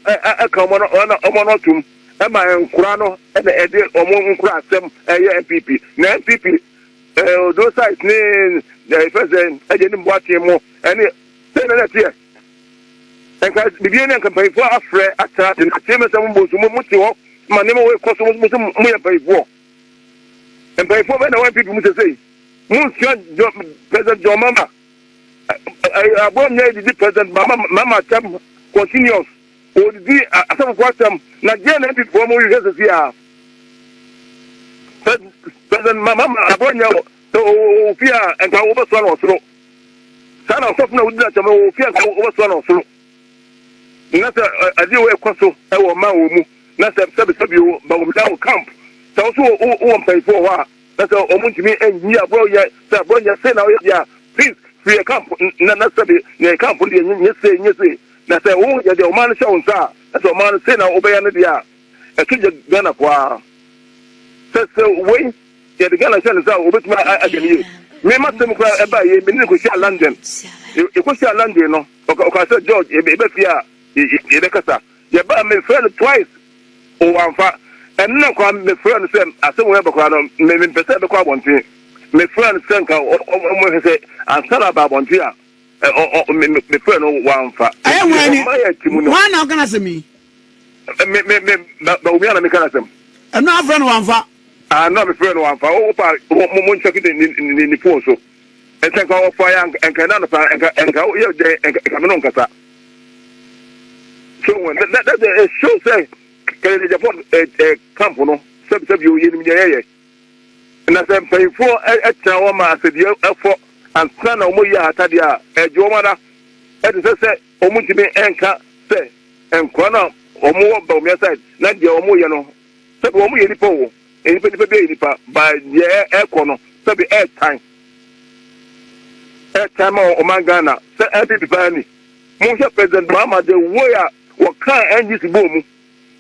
aka omono tum ema nkura no na ede omo nkura asem MPP na MPP those sites ni the president ejeni mbwati mo ani say na tie enka bibi ne campaign for afre atra de ateme sam bosu mu ti ho ma ne mo we koso mu ya paifo en paifo be na one people mu say mu president John Mama Abonye the president mama tam continuous o di asam kwatam na je na people mu you say ah president mama Abonye so fia en ka wo be so na osoro sana osofu na udina chama wo fia ka wo be so na osoro na se adi we kwaso e wo ma wo mu na se sabi wo Bawumia camp so wo paifo ho a na se omuntimi enyi abro ye se abro ye se na wo ya please free camp na sabi ne camp ndi nyese na se wo ya de o man sha unsa na se o man se na obeya ne dia e tuje Ghana kwa se we ya de Ghana sha nsa obetuma agani me masem kwa e ba ye me ni ko sha London e ko sha London no o ka se George e be fia e be kasa ya ba me friend twice o wanfa and na kwa me friend sem asem we ba kwa no me pese be kwa bontin me friend senka o say ansala ba bontia me friend wanfa why now can I say me Bawumia na me kana sem and no friend wanfa no me friend wanfa o pa mo check ni phone so and senka o fire and kana na pa and ka o ye de me no nkasa so when that a show say can the Japan camp no sub you yin ye na se paifo e tra wo ma asedi efo ansa na omo ya atade a ejo mara e de se omutimi enka se enko na omo Bawumia side na de omo ye no se omo ye nipa wo nipa be nipa ba ye eko no se be airtime o mangana se every bani mo se president Muhammad de woya wo kan NGC bomu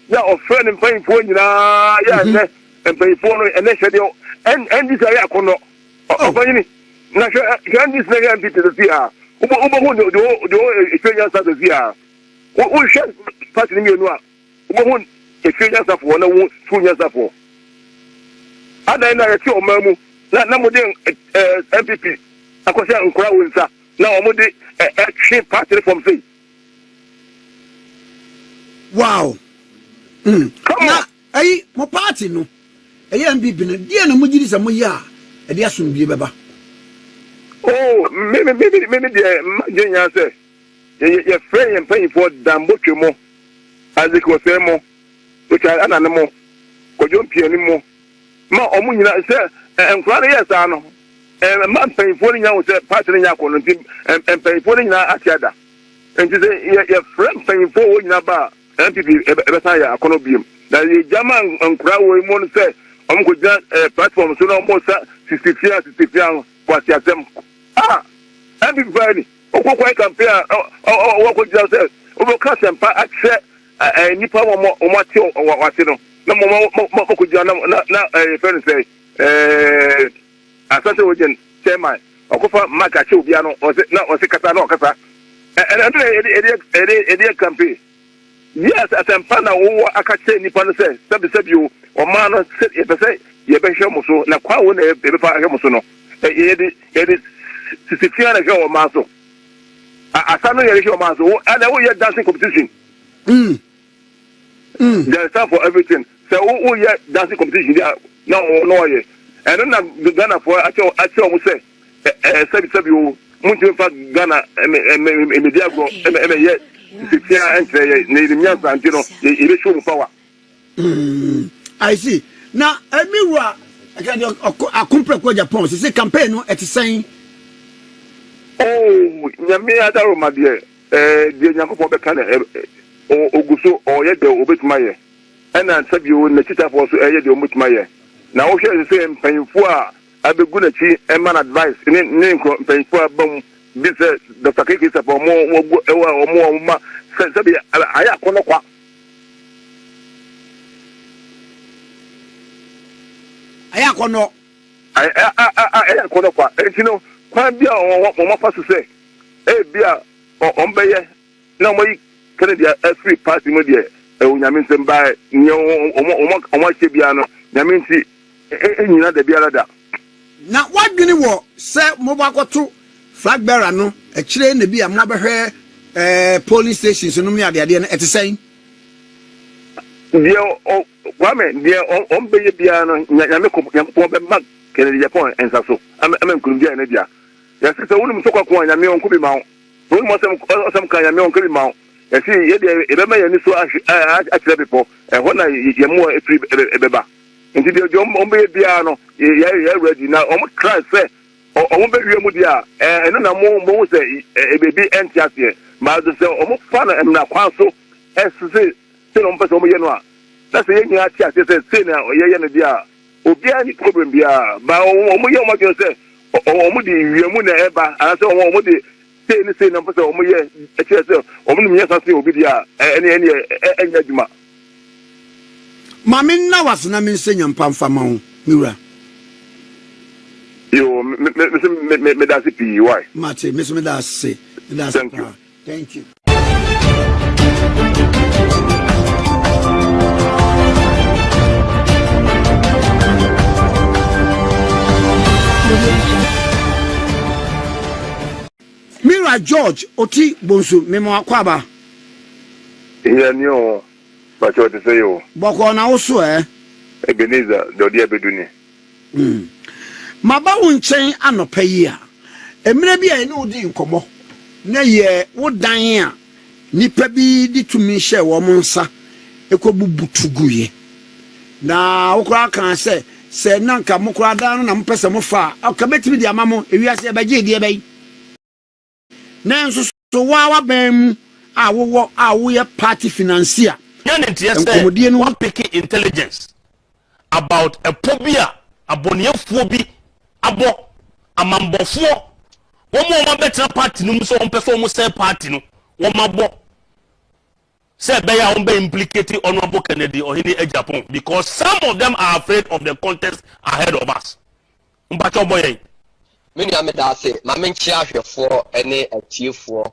ya ofre ne paifo nyina ya ne paifo no ene hwede and this area kono obanyini na can this nigga and people see ah ubo hu do experience as see ah we share party ni enu ah ubo hu experience of one na two years of ada na ya ti o mamu na mo de MPP akosia nkura wonsa na o mo de three party from say wow na ai mo party no MPP no dia na mugiri sa moya e dia sombie beba oh maybe the magenya say ye friend and paying for dambotwe mo aziko say mo which anana mo kojo mpiani mo ma omu nyina say enkwara yes ano man paying for nya wo say party nya ko no tim paying for nya atiada enti say ye friend paying for wo nyina ba MPP e be ya akono biem na ye jama enkwara wo mo no say ko ja platform so no mo sa 63 kwasi asem everybody okoko campaign o ko ja say o bo ka sempa akse nipa mo ati o wate no na mo ko ja na friend say asante ojen chairman okofa makache obia no o se kasa na o kasa edi campaign yes asempa na wo akache nipa no say sabi o ma no e be say ye be hwe mo so na kwa wo na e be fa hwe mo so no ye de sisifia na hwe o ma so asano ye hwe o ma so and wo ye dancing competition there is time for everything so wo ye dancing competition there no ye and na Ghana for acho mo say sabi o mo ti fa Ghana media go ye sisifia entre ye ni mi asante no ye be show mo power I see. Now, Emiwa, I compare with Japan. She say campaign no at saying. Oh, nyame adaro ma de de nyakopo be kan oguso o ye de obetuma and na sabi o na tita for so ye de obetuma na wo hwe say mpanyfo a abegu na chi man advice ne mpanyfo abam bi se Dr. Keke say for mo ma sabi aya kono kwa aya kono kwa etino kwa bia o mo fa so say bia o mbeye na mo yi Canada free party mo de onyame nsem ba nye o che bia no nyame nti enyina da bia da na wadwene wo se mo ba koto flag bearer no e kire na bia mo behwe polling stations no me ade no ete sen dia o kwame dia on be bia no nyame ko be mag kele Japan ensa so am nkuru bia na dia ya se wonu so kwakwa nyame on ko bi ma wonu mo sam kan nyame on ko bi ma ya si ye de e be ma yani so a kire bipo ho na ye mo efri ebeba nti dia on be bia no ya ready na on try say on be wi mu dia eno na mo say e bebi entiase ma do say on fa na emna kwa so esse se no mpese o ye no a na se ye nya ati ase se na ye no dia obia ni problem bia ba o mo ye o ma jo se o mo di wiemu na eba ana se o mo di se na mpese o mo ye e che se o mo ni ye sa se obi dia ene adwuma ma me na was na me nsenya mpamfa ma ho miwura yo me da CP why mate me da se thank you Mira George oti bonsu memo akwaba iya ni o ba cho te se yo boko na oso Ebenezer dodi abeduni maba wo nchen anopa yi a emre bia ene odi nkomo na ye wo dan a nipa bi di tumi hye wo mo nsa ekobubutuguye na wo kra kan se nanka mo kra dan na mo pese mo fa akabetimi di amamo ewiase e baje di e bai nanso so wa bam wo ye party financier nyanentie no one picking intelligence about a phobia aboniefo bi abo amambofo wo mo better party no so on person mo say party no wo mabo say be ya on be implicated honorable Kennedy or any Agyapong because some of them are afraid of the contest ahead of us mbacho boy many ameda say ma menchi ahwefo ene atiefo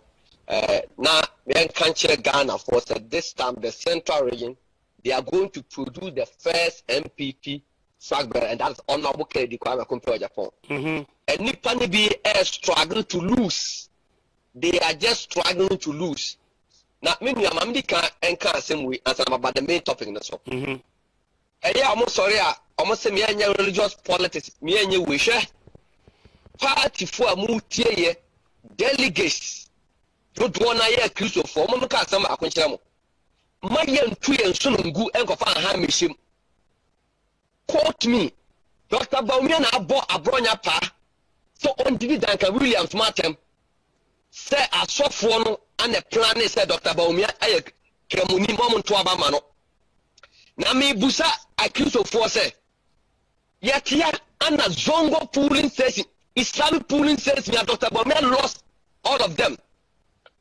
na men country Ghana for this time the central region they are going to produce the first MPP flag bearer and that's honorable Kennedy Kwame Agyapong. And Nipani be struggling to lose. They are just struggling to lose. Now, many of them can't same way as I'm about the main topic. And yeah, I'm sorry, almost say me and religious politics, me and you wish party for a multi delegates. You do one year Kufour for Mamaka Sama Akunchamo. My young tree and Sunungu and Kofa Hamishim. Quote me, Dr. Bawumia na abo abronya pa. So on Duncan Williams Martin say a soft one and a plan is Dr. Bawumia ay kremuni moment to abamano. Na me busa accused of force. Yet and a Zongo pooling station, Islamic pooling station, Dr. Bawumia lost all of them.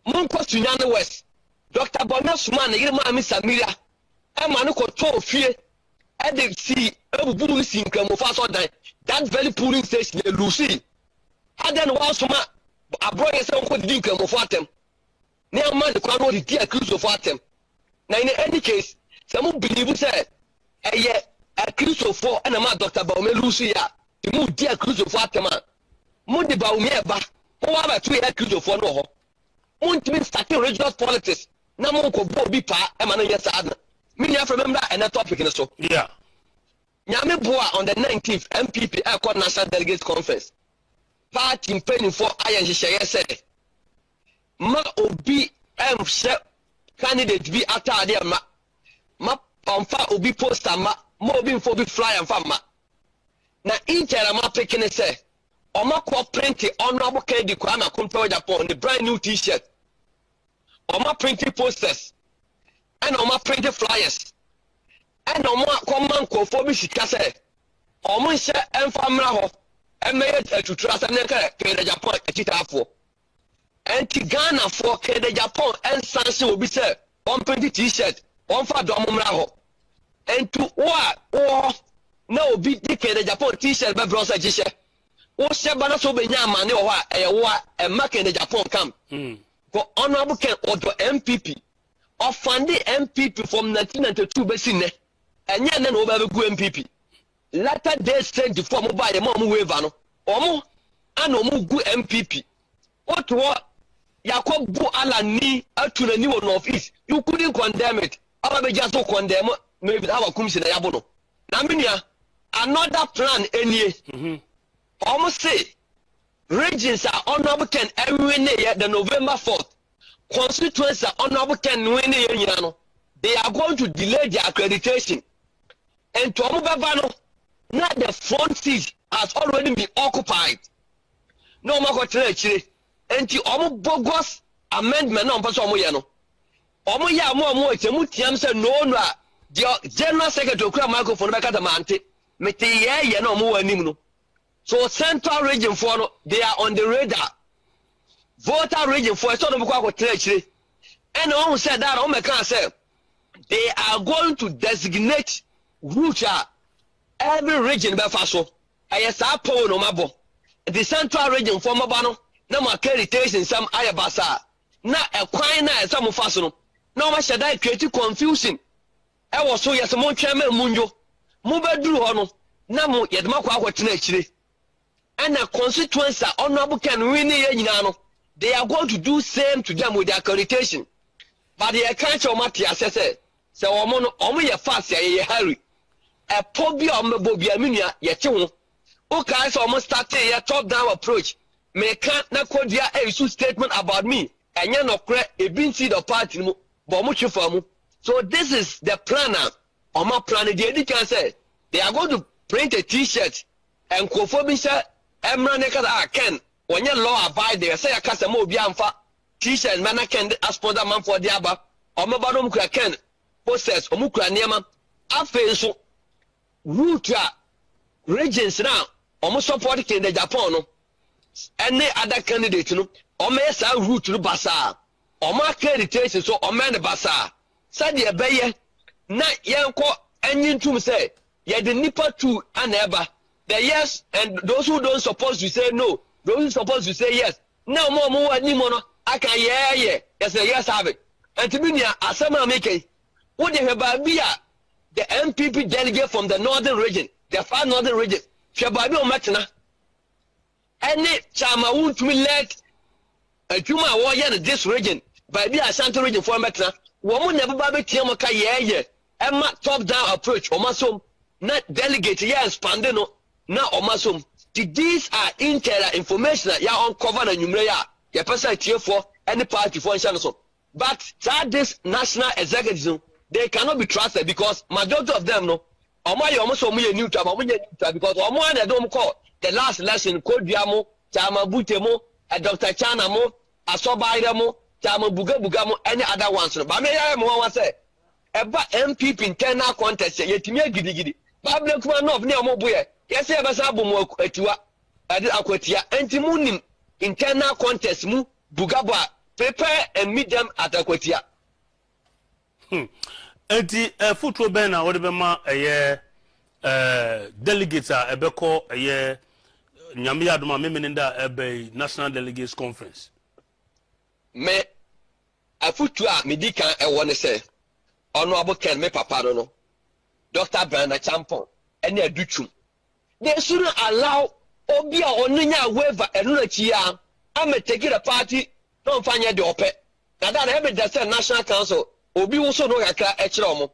Munko Sunyana West, Dr. Bawumia Suman, Irma Miss Amelia, and Manuko to fear. And they see every single that very pooling station, Lucy. And then once I brought yourself with the Dinkum of Atem. Now, man, the crowd is the accused of Atem. Now, in any case, some believe said, a Kufour and a man, Dr. Bawumia Lucia, to move the accused of Atem. Mundi Bawumia, who are 2 Kufour no. Won't mean starting regional politics. Namonko Bobby Pa, and Manaya Sadna. Me remember another topic in the show. Yeah. Nyame Boa on the 19th MPP Airport National Delegates Conference. Party penny for Iron Shaya said. Ma obi candidate be after there ma pamfa obi poster ma obi for be fly and fama. Na inter ma picking say Oma ko print honorable Kennedy Kwame Agyapong the brand new t-shirt. Oma printing posters. And Oma printed flyers. And Oma command Kufour be shikase. Oma share and family ho. And made to trust and Agyapong a chitafo. And Tigana for Agyapong and Sansi will be said. 120 t-shirt. 1 for Domumraho. And to what no be Agyapong t-shirt by Bronze Jisha. O Shabana so be Yamani or what a mark in Agyapong camp. For honorable Ken or the MPP. Or fund the MPP from 1992 Besine, and yet then over go MPP. Latter day sent the form by a mom wavano, or more, and no more good MPP. What Yakob ala ni atuna ni wo north east. You couldn't condemn it. Aba be just condemn maybe our commission na yabo no. Na minia another plan enie. Almost say regions are honorable can every year the November 4th. Constituents are honorable can win no. They are going to delay their accreditation. And to Omubabano, now the front seat has already been occupied. No more actually. And to Omubogos amendment no person Omoyano. Omoya mo Temutiam said no the General Secretary of microphone back at the Mante. Mete ye no more animal. So Central Region 4 they are on the radar. Voter Region 4 so no go actually. And almost said that on can say they are going to designate route every region be faso. Ayesa po no mabo. The Central Region for mabano na ma accreditation some ayabasa. Na ekwan na esa mo faso no. Na ma sheda create confusion. E wo so yes mo twema munjo. Mo beduru ho no na mo yedema kwa akwotena akire. And a constituency honorable can win no. They are going to do same to them with their accreditation. But they can't show Mafia says so omo ye fast ye hurry. A pobia omebobia minia ye chewo. Okay, so almost started a top down approach. Me can't na kodia a statement about me. And you no cre a bin seed of party mo but much for mu. So this is the planner. On my plan they can say they are going to print a t-shirt and Kufour say Emra neka ken when you law abide there say akasa mo obi amfa t-shirt man ken sponsor man for the aba omebadom kra ken posters omukra niema afen so route regions now omo support ken the Japan no any other candidate no omo esa route no basa omo accreditation so omo ne basa said ye beye na yenko anyintum say ye the nipa to aneba the yes and those who don't supposed to say no, those who supposed to say yes. Now more ni mono aka yeah yes yes have it. And to me asama make what they have be the MPP delegate from the northern region, the far northern region. Shababi o matna. Any chama won't me let a tuma warrior in this region by the Ashanti region for matna. Woman never baby tiamaka yeah. Emma top down approach or masom not delegate yeah expanding no. Now, Omasum, these are intel information that you uncover and you may your person here for any party for instance. But this national executives, they cannot be trusted because majority of them no. Omaya almost new because Omo they don't call the last election code Diamo, Chama Butemo, a Dr. Chanamo, Asobaidamo, Chama Bugamo, any other ones. But may I more say about MPP internal contest yet me gidi. Babble Kumanov near Mobuye. Yes, I was able to etua aquatia antimunim internal contest mu bugaba prepare and meet them at aquatia. Anti football ben na wode be ma delegates a ebeko nyame adoma memeninda ebe national delegates conference. Me a football medika e won say honorable Ken me papa no Dr. Brandon Champon and a duchum. They shouldn't allow Obia or Nina waiver and Lucia. I'm taking a party, don't find the open. Now that every national council, Obi also know a car echomo.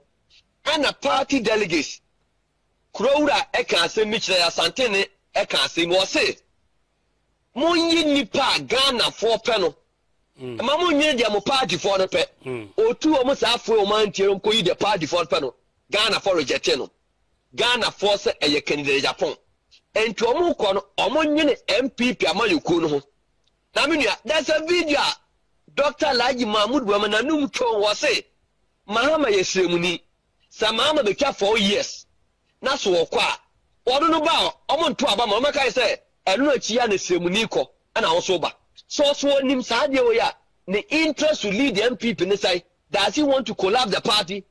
And a party delegates. Crowder Eka say Mitchell Santini Eka say was say. Munyi nipa Ghana for panel. Mamu nye dia mo party for the pet. O two almost half for man tirum ko the party for panel. Ghana for rejecting. Ghana force a candidate Japan. And to omu kono omo nyine MPP amaluku no ho. Na me nua there's a video Dr. Laji Mahmoud Wamana num ton was say Mahama yesremuni. Samama be 4 years. Na so okwa. Odo no ba omo nto aba ma maka say enu achia na sremuni ko na wo ba. So nim sa de we ya the interest to lead the MPP ne say does he want to collapse the party?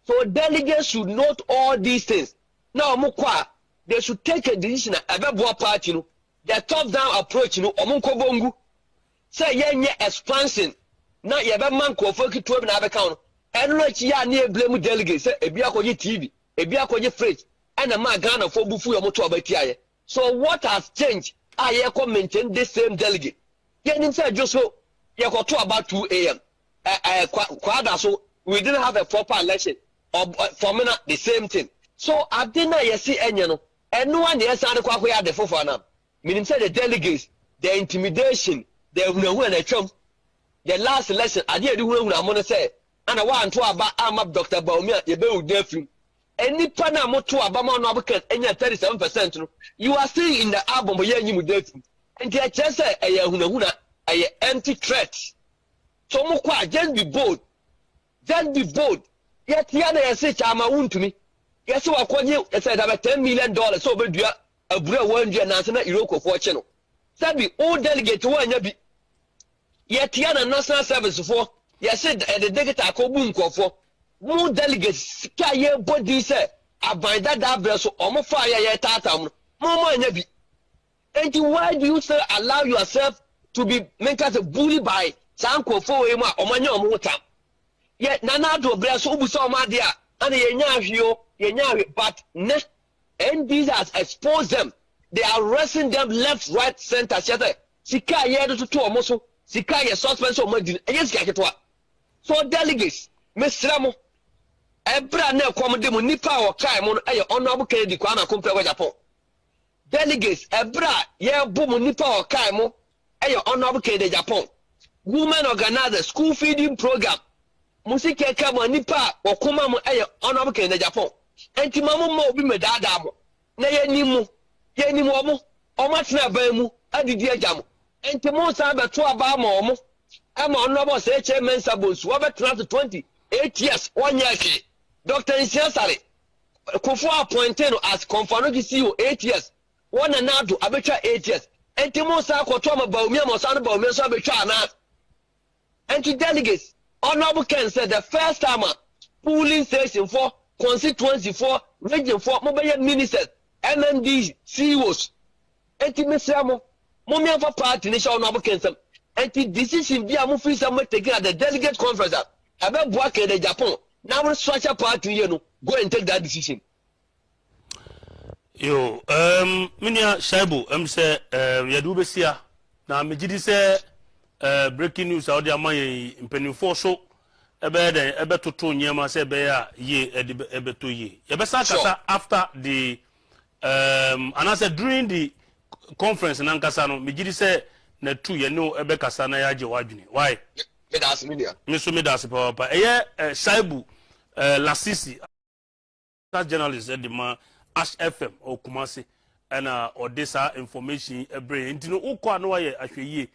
So delegates should note all these things. Now, Mukwa, they should take a decision about party. No, the top down approach. No, Omunko Bongu say, yeah, expansion. Now, you have a man called Foki 12 and account. And let ya near blame delegates, a Biakoji TV, a Biakoji fridge, and a man Ghana for Bufu Motobatia. So, what has changed? I maintain this same delegate. Get inside just so You got to about 2 a.m. So we didn't have a proper election. For me, the same thing. So I didn't see any, and no one else had the Fofana. Meaning, say the delegates, the intimidation, the last election, I did do what I'm going to say. And I want to about Dr. Bawumia, you be with them. Any partner to Abama no because any 37%. You are still in the album, but you with them. And they just say a empty threat. So Mukwa, just be bold. Just be bold. Yet the other say Chama wound to me. Yes, you are calling you. I said about $10 million. So be a brew 1 year national Iroko for channel. That be all delegate to one yabi. Yet the other national service for. Yes, said the delegate are called for. More delegates, Kaya body say, I buy that vessel or more fire yet tatam. More yabi. And why do you still allow yourself to be made as a bully by some Kufour or Manyo Mota? Yet Nana to bless Ubuso Madia and the but ne and these has exposed them. They are arresting them left, right, center, center. Sika yedo to two almost Sika ye suspense of Madin against Kaketwa. So delegates, Miss Ramo, Ebra ne comedy nipa or Kaimon, a honorable Kennedy Kwana compare with Agyapong. Delegates, Ebra, ye boom nipa or Kaimo, a honorable Kennedy Agyapong. Women organize school feeding program. Musike kama nipa or Kumamo, a honorable Kennedy Agyapong. And Timamo mo be me dadamo. Na ye nimu, ye nimu, or much never mu, a didia jam. And Timon Saba to Abamo. I'm honorable HMN Sabos, Robert 28 years, 1 year. Dr. Isiasari, Kufour appointed as confirmed CEO 8 years, 1 and now to Abetra 8 years. And Timosa Kotoma Bawumia Mosana Bawumia Sabetra. And to delegates, Honorable Ken said the first time polling station for constituency for region for mobile ministers, MMD CEOs. And to Mr. Mumia for party, Nation Honorable Ken. And the decision via Mufi Samuel taken at the delegate conference about Bawku in Japan. Now we're structure party, go and take that decision. Yo, Minia Shaibu, say, Yadubesia. Now, Mijidi say, breaking news out there, my impending force so. Ebe to nyama say be ye ebe to ye. Yebesa after the and I said during the conference in Ankasano, Mijidi say na two ye no ebe kasa na ya je wadwini. Why? Medasi media. Miso medasi papa. Eye Shaibu Lasisi as journalist at the man Ash FM or Kumasi and Odessa information ebre. Intino ukwa no ye ahwe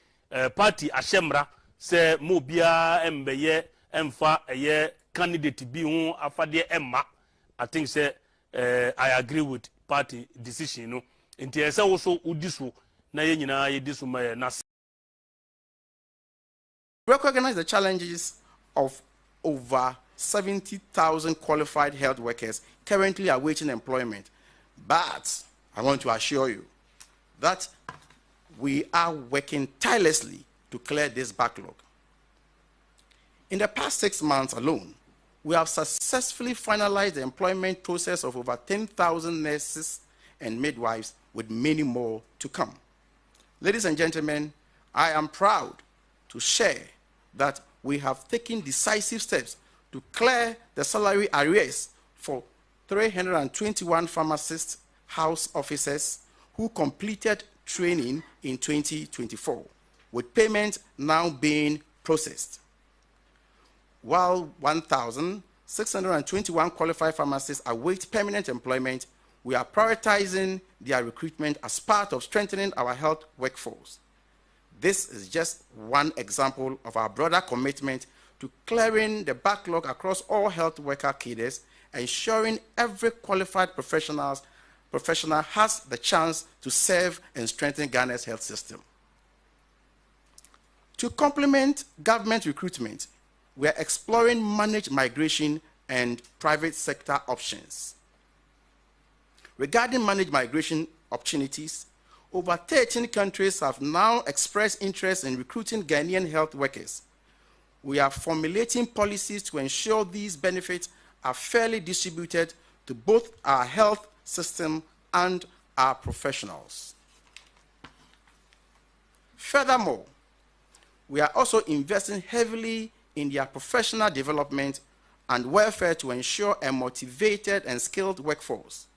party Ashemra say mo bia embeye emfa eye candidate bi hu afade emma. I think say I agree with party decision no. Nti ese wo so udiso na ye nyina ye diso ma na recognize the challenges of over 70,000 qualified health workers currently awaiting employment. But I want to assure you that we are working tirelessly to clear this backlog. In the past 6 months alone, we have successfully finalized the employment process of over 10,000 nurses and midwives, with many more to come. Ladies and gentlemen, I am proud to share that we have taken decisive steps to clear the salary arrears for 321 pharmacist house officers who completed training in 2024, with payment now being processed. While 1,621 qualified pharmacists await permanent employment, we are prioritizing their recruitment as part of strengthening our health workforce. This is just one example of our broader commitment to clearing the backlog across all health worker cadres, ensuring every qualified professional has the chance to serve and strengthen Ghana's health system. To complement government recruitment, we are exploring managed migration and private sector options. Regarding managed migration opportunities, over 13 countries have now expressed interest in recruiting Ghanaian health workers. We are formulating policies to ensure these benefits are fairly distributed to both our health system and our professionals. Furthermore, We are also investing heavily in their professional development and welfare to ensure a motivated and skilled workforce.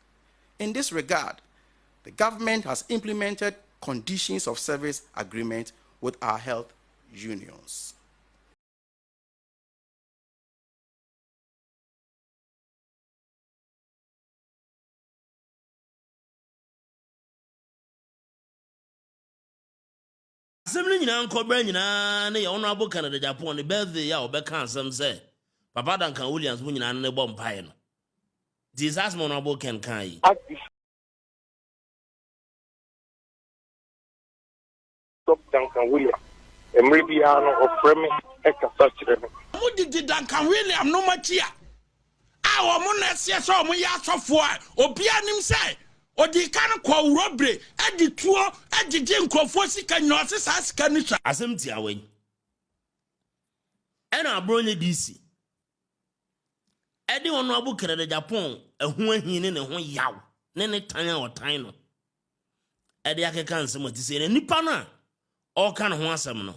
In this regard, the government has implemented conditions of service agreement with our health unions. Assembly nyina nkɔbra nyina ne yɛ honorable Canada Japan ne birthday ya obɛka asɛm sɛ Papa Duncan Williams mu nyina ne bɔ mpae no. This as honorable Ken kai. Stop Duncan Williams. Emribiano or Fremi Ekasa Children. Mo didi Duncan Williams no machia. Awo mo na sia so mo ya sofo a obia nim say odi kan kwa urobre edi tuo edi nkrofo sika nyose sa sika ni twa Asɛm ti awen. Ɛna abronye DC. Edi honorable Canada Japan ɛho ahine ne ho yaw ne tan a ɔtan no. Edi akeka nsɛm ati sɛ nipa na ɔka ne ho asɛm no.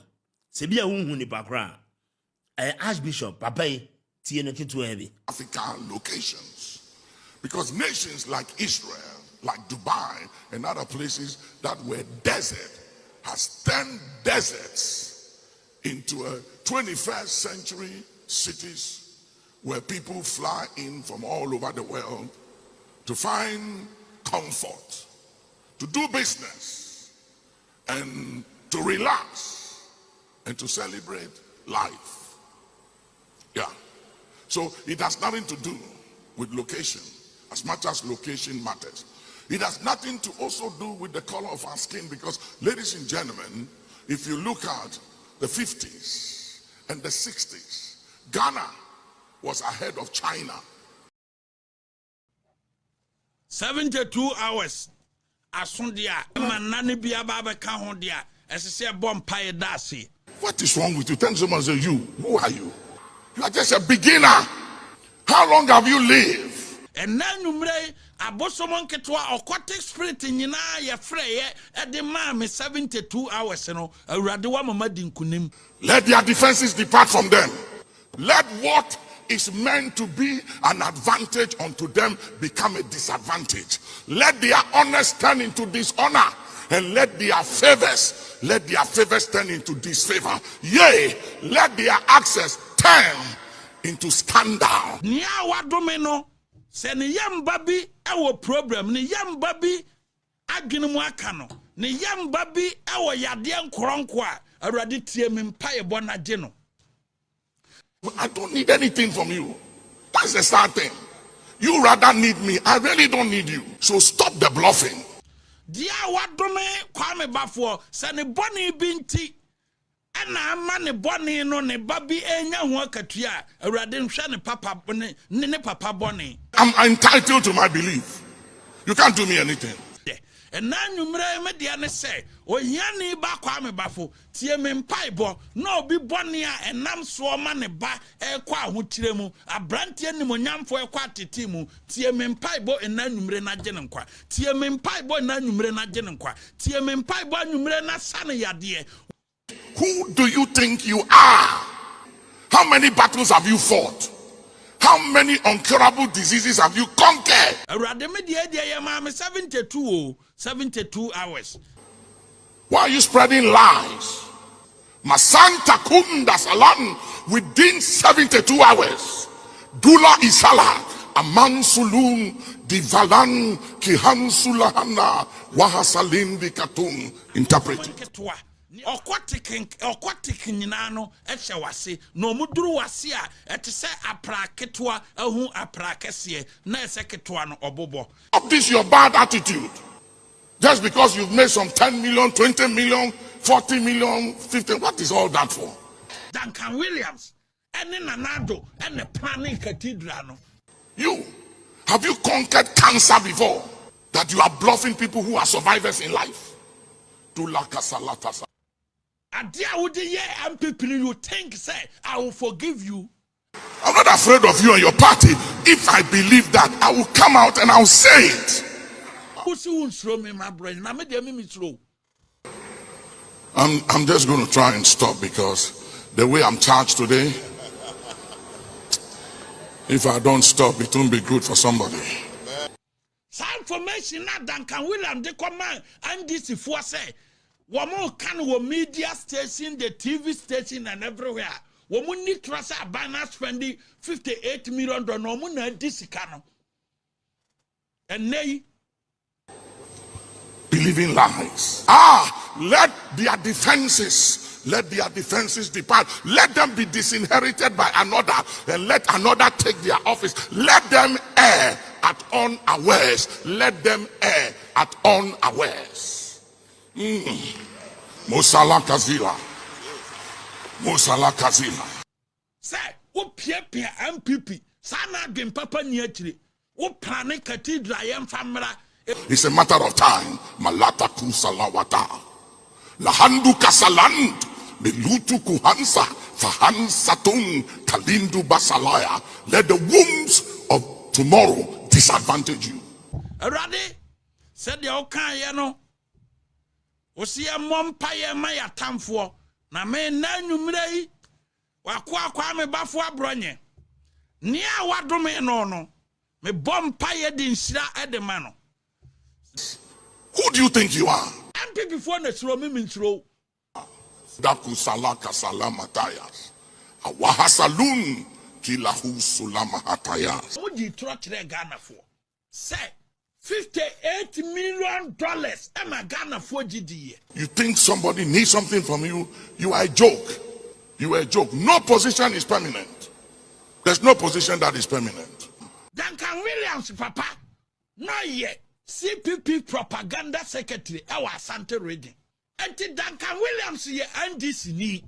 Se bia hunhu nipa kra. Archbishop Papa tie no keto heavy. African locations. Because nations like Israel, like Dubai and other places that were desert has turned deserts into a 21st century cities where people fly in from all over the world to find comfort, to do business, and to relax, and to celebrate life. Yeah. So it has nothing to do with location, as much as location matters. It has nothing to also do with the color of our skin, because, ladies and gentlemen, if you look at the 50s and the 60s, Ghana was ahead of China. 72 hours. Asundia, manani biya baba kahondia. Esese bompaye dasi. What is wrong with you? Tell someone, say, you, who are you? You are just a beginner. How long have you lived? And then you may abosomon ketwa aquatic spirit nyina ye freye e de ma me 72 hours no awurade wa mama di nkunim. Let their defenses depart from them. Let what is meant to be an advantage unto them become a disadvantage. Let their honors turn into dishonor, and let their favors turn into disfavor. Yea, let their access turn into scandal. Nia wadomeno se ne yamba bi ewo problem ne yamba bi adwene mu aka no ne yamba bi ewo yade nkoronko a awurade tie me mpae bo na gye no. I don't need anything from you. That's the sad thing. You rather need me. I really don't need you. So stop the bluffing. Dia wadome kwame bafo se ne boni binti ana ama ne boni no ne babi enya ho akatua awurade nhwe ne papa ne papa boni. I'm entitled to my belief. You can't do me anything. And now you me dia ne say ohiani ba kwame bafo tie me mpaibo no bi bonia enam so ma ne ba ekwa ahotire mu abrantie ni monyamfo ekwa atete mu tie me mpaibo enanumre na gye ne nkwa tie me mpaibo enanumre na gye ne nkwa tie me mpaibo anumre na sane yade. Who do you think you are? How many battles have you fought? How many incurable diseases have you conquered? 72 hours. Why are you spreading lies? Masanta kunda salan within 72 hours. Dula isala aman sulun divalan kihan sulahana wahasalin bikatum. Interpreted. Aquatic nyinano ehye wase no muduru wase a etese apraketwa ahu aprakese na eseketwa no obobo. Of this your bad attitude. Just because you've made some 10 million, 20 million, 40 million, 50, what is all that for? Duncan Williams and Nanado and the planning cathedral. No. You, have you conquered cancer before? That you are bluffing people who are survivors in life? Adia would ye and people you think say I will forgive you. I'm not afraid of you and your party. If I believe that, I will come out and I'll say it. Who won't throw me my brain? I made me throw. I'm just going to try and stop because the way I'm charged today, if I don't stop, it won't be good for somebody. Some information that Duncan William the command and this if we say woman can wo media station, the TV station and everywhere. Woman need trust a banner spending $58 million no mun this can. And nay Believing lies. Let their defenses depart. Let them be disinherited by another, and let another take their office. Let them err at unawares. Let them err at unawares. Musala Kazila. Musala Kazila. Say, who pia MPP, Sana Gim Papa Nietri, who Prane Cathedral Yam Famra. It's a matter of time. Malata kusalawata. Lahandu kasaland. Melutu kuhansa. Fahansatun kalindu basalaya. Let the wombs of tomorrow disadvantage you. Ready? Said the Okayano. Osia Mompire Maya Tamfo. Na me nanumrei. Wakwa me bafwa bronye. Nia wadume no. Me bompire din shira edemano. Who do you think you are? MPP before the throw me throw. Daku salaka salamatayas. Awahasalun kilahu sulamahatayas. What do you try to Ghana for? Say $58 million. Am I Ghana for GDA? You think somebody needs something from you? You are a joke. You are a joke. No position is permanent. There's no position that is permanent. Duncan Williams, Papa. Not yet. CPP propaganda secretary, our Santa Reading. And Duncan Williams here and this need.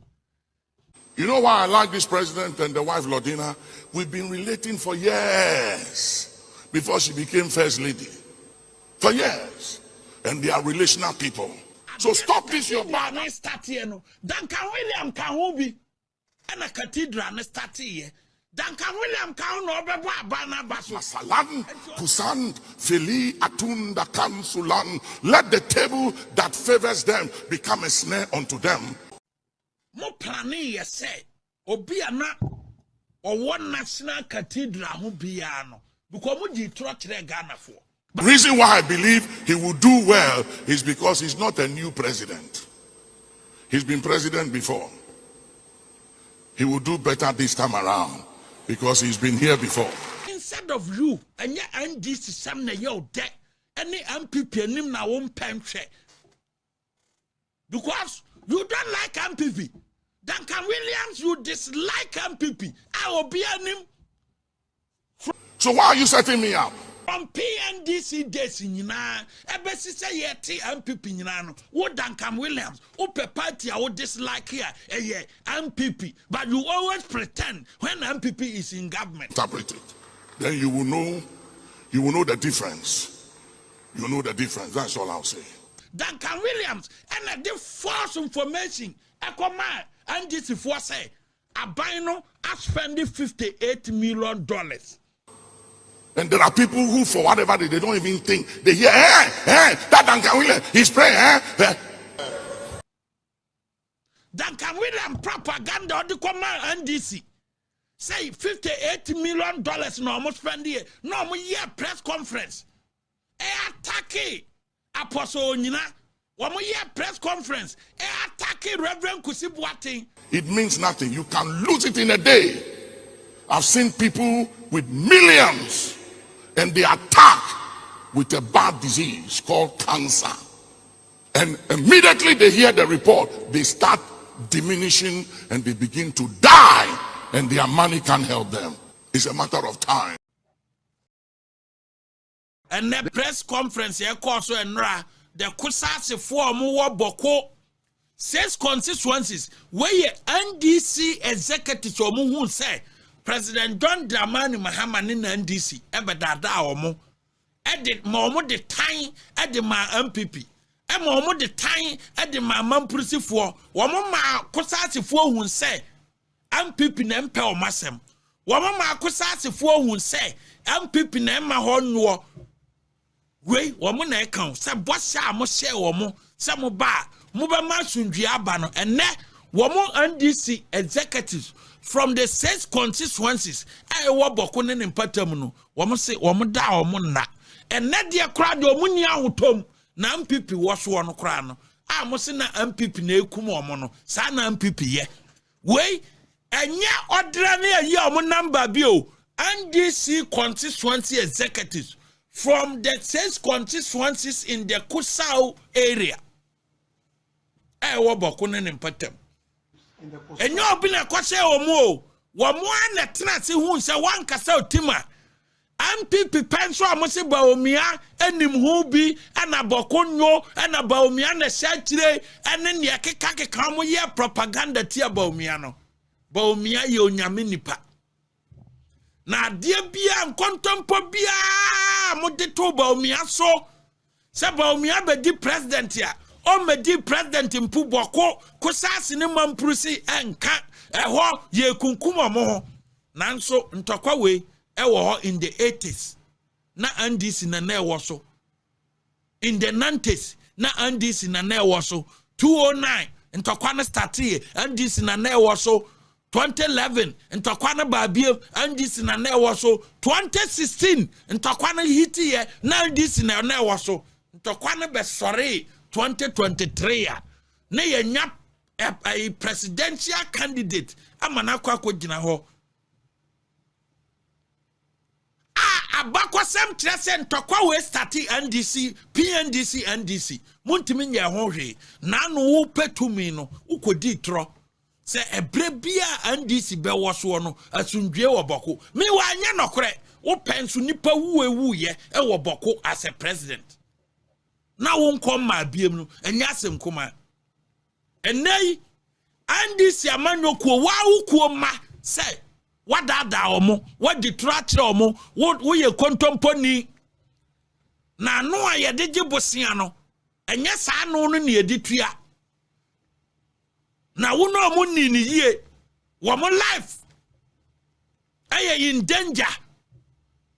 You know why I like this president and the wife Lordina? We've been relating for years before she became first lady. For years. And they are relational people. So stop this, your bad. Duncan Williams can be. And a cathedral start here. Duncan William can no be bana basu. Masalan, Kusan, Feli, Atunda, Kansulan. Let the table that favors them become a snare unto them. Mo plani ye say, Obiana or one national cathedral who biano. Because mo di trot Ghana for. The reason why I believe he will do well is because he's not a new president. He's been president before. He will do better this time around. Because he's been here before. Instead of you, and your NDC some na your debt, any MPP and him now won't pay. Because you don't like MPP. Duncan Williams, you dislike MPP. I will be an him. So why are you setting me up? From PNDC days in Yana, Ebesi say yeti MPP in Yana, what Duncan Williams, Upe party I would dislike here, MPP. But you always pretend when MPP is in government. Interpret it. Then you will know the difference. You know the difference. That's all I'll say. Duncan Williams, and the false information, Ekoma, and this is what say, Abino are spending $58 million. And there are people who, for whatever they don't even think, they hear, that Duncan Williams, he's praying, Duncan Williams propaganda on the command NDC. Say $58 million no almost spend here. No more year press conference. Attack Apostle Nina. 1 year press conference. Attack Reverend Kusibuati. It means nothing. You can lose it in a day. I've seen people with millions and they attack with a bad disease called cancer. And immediately they hear the report, they start diminishing and they begin to die and their money can't help them. It's a matter of time. And the press conference here also and the Kusasi for more Bawku 6 constituencies where NDC executives or who say President John Dramani Mahama in NDC ebedada omo edit mo de time edit ma MPP e mo de time edit ma mamprisifo wo mo ma kosasifo hu say MPP na mpe o masem wo mo ma kosasifo hu say MPP na ma ho nwo we wo mo na e kan say bossa mo share wo mo say mo ba mubama sundwe aba no ene womo NDC executives from the 6 constituencies wo Bawku ne mpatam no womo se womo da womo na ene de kra de womo ni ahotom na MPP wo so no kra no a mo se na MPP na ekum womo no sa na MPP ye wey enye odra na ayi womo number bi o NDC constituency executives from the 6 constituencies in the Kusau area. Wo Bawku ne mpatam. Enyo obi na kwase omo na tenase hu se wan kasa otima. MPP penso amose Bawumia enim hu bi ana Bawku nyo ana Bawumia na shachire ene ne keka mo ye propaganda tia Bawumia no. Bawumia ye onyame nipa. Na die bia nkontompo bia mo de to Bawumia so se Bawumia be di president ya o me di president mpu Bawku kusasi ne mamprusi enka eho ye kunkuma mo ho nanso ntokwa we ewo ho in the 80s na NDC na ewo so in the 90s na NDC na ewo so 209 ntokwa na start here NDC na ewo so 2011 ntokwa na babie NDC na ewo so 2016 ntokwa na hiti ye na NDC na ewo so ntokwa na be sorry 2023 ya na yenya a presidential candidate amana kwa gina ho abakwa sem trese ntokwa we start NDC PNDC NDC muntimi nya ho hwe na no wo petumi no ukodi tro se ebrebia NDC be wo so no asundwe wo Bawku me wa anya nokre wo pensu nipa wuewu ye e wo Bawku as a president na won kom ma biem no enya asem koma enai NDC amanyokuo wa wukuo ma se wadada omo wadi trachre omo wo ye kontomponi na no aye deje bosia no enye sa no no ne editua na wo no mo ni yie wo mo life aye in danger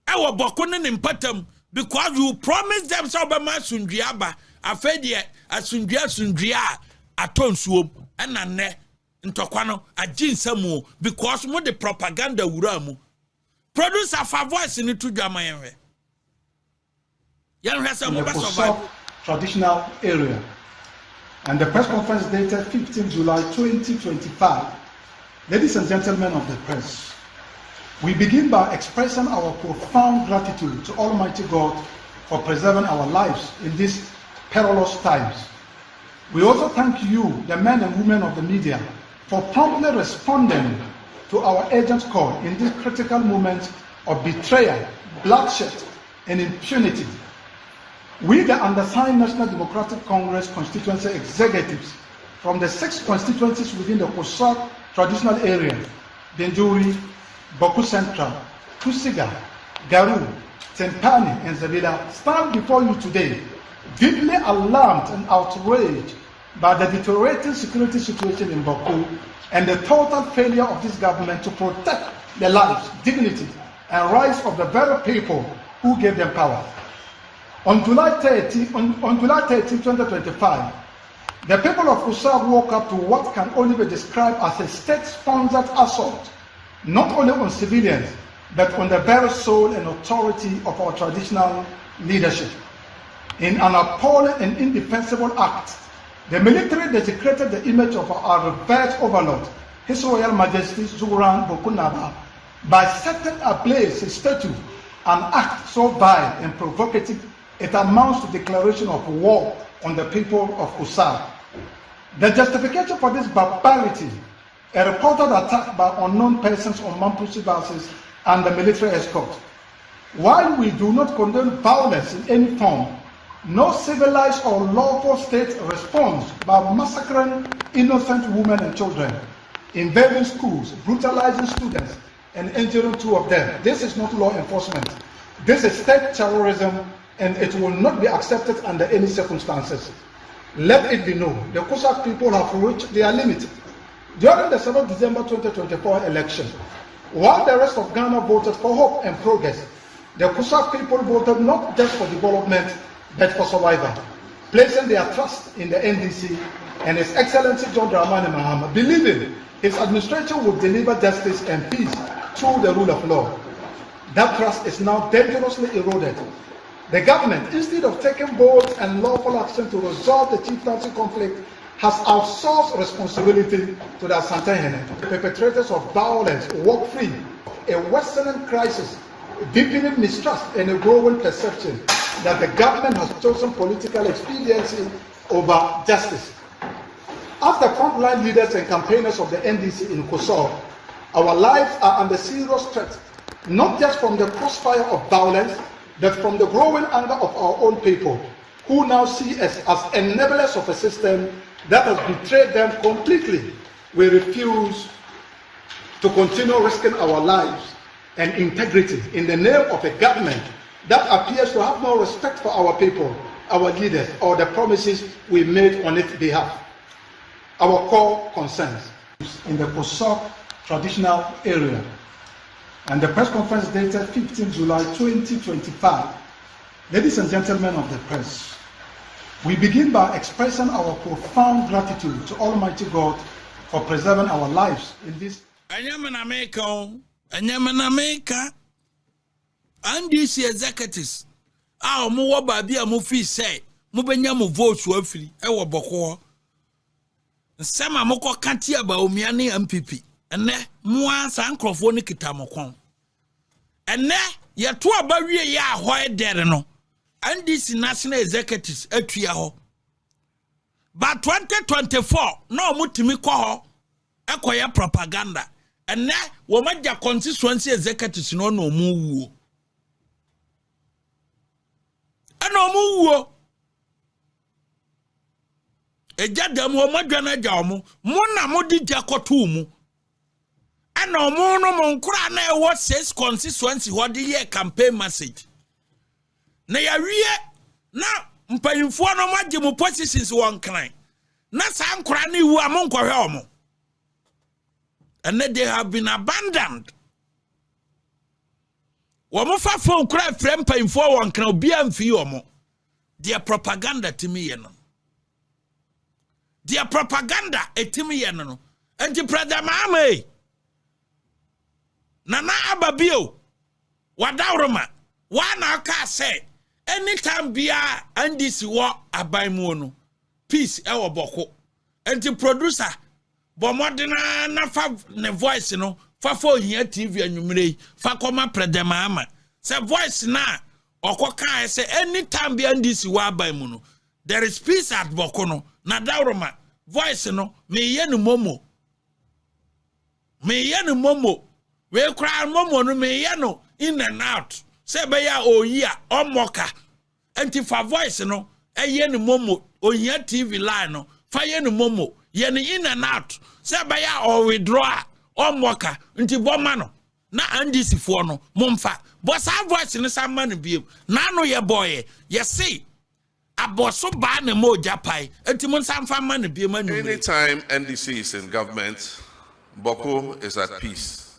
e wo Bawku ne mpatam because you promised them so be ma sundua afedie asundua atonsuom ena ne ntokwa no aginsamu because mo the propaganda wura mu producer for voice ni to dwama yenwe traditional area and the press conference dated 15 July 2025. Ladies and gentlemen of the press, we begin by expressing our profound gratitude to Almighty God for preserving our lives in these perilous times. We also thank you, the men and women of the media, for promptly responding to our urgent call in this critical moment of betrayal, bloodshed, and impunity. We, the undersigned National Democratic Congress constituency executives from the 6 constituencies within the Kufour traditional area, Benjuri, Bawku Central, Kusiga, Garu, Tempani, and Zabila, stand before you today, deeply alarmed and outraged by the deteriorating security situation in Bawku and the total failure of this government to protect the lives, dignity, and rights of the very people who gave them power. On July 13, 2025, the people of Kufour woke up to what can only be described as a state-sponsored assault, not only on civilians, but on the very soul and authority of our traditional leadership. In an appalling and indefensible act, the military desecrated the image of our revered overlord, His Royal Majesty Zuran Bokunaba, by setting ablaze his statue, an act so vile and provocative it amounts to declaration of war on the people of Kufour. The justification for this barbarity, a reported attack by unknown persons on Mampusi bases and the military escort. While we do not condone violence in any form, no civilized or lawful state responds by massacring innocent women and children, invading schools, brutalizing students, and injuring 2 of them. This is not law enforcement. This is state terrorism, and it will not be accepted under any circumstances. Let it be known, the Kufour people have reached their limit. During the 7th December 2024 election, while the rest of Ghana voted for hope and progress, the Kufour people voted not just for development, but for survival, placing their trust in the NDC and His Excellency John Dramani Mahama, believing his administration would deliver justice and peace through the rule of law. That trust is now dangerously eroded. The government, instead of taking bold and lawful action to resolve the chieftaincy conflict, has outsourced responsibility to the Asantehene. The perpetrators of violence walk free. A worsening crisis, deepening mistrust, and a growing perception that the government has chosen political expediency over justice. As the frontline leaders and campaigners of the NDC in Kufour, our lives are under serious threat, not just from the crossfire of violence, but from the growing anger of our own people, who now see us as enablers of a system that has betrayed them completely. We refuse to continue risking our lives and integrity in the name of a government that appears to have no respect for our people, our leaders, or the promises we made on its behalf. Our core concerns in the Kufour traditional area, and the press conference dated 15 July 2025. Ladies and gentlemen of the press, we begin by expressing our profound gratitude to Almighty God for preserving our lives in this. And these executives, our more baby, a movie say, Mubenya votes were free, our Bawku. Some are more cantia Bawumia MPP, and ne more Sancrophone Kitamokon. And ne, ya two barrier ya white dead no, and these national executives at Triaho. But 2024, no mutimi ko acquire propaganda, and ne, woman their constituency executives no move. No mu eja dem ho madwana ja omo mo na mo di jakoto mu ana omo no mo nkura na e what says constituency ho de ye campaign message na ya wie na mpanyimfo no magye mo positions won kran na sa nkura na iwu am nkwohwe omo and they have been abandoned. Womo fa phone cry frem mpanyimfo won kran obi amfi omo. Their propaganda to me no. Their propaganda etimi ye no. Enti brother mama Nana ababio wadawroma wana ka say anytime bia and this war abamu no peace e wo boko. Enti producer bomodena na fa ne voice no fa fo hia TV anwumre fa koma brother mama say voice na okoka say anytime bia and this war abamu no there is peace at boko no na dawroma voice no me ye no momo we cry momo no me ye no in and out say be ya oyi a omoka enti fa voice no e ye no momo ohia TV line no fa ye no momo ye no in and out say be ya o withdraw omoka enti boma no na andisi fo no momfa but sa voice no sa man bi na no ye boy ye see. Anytime NDC is in government, Bawku is at peace.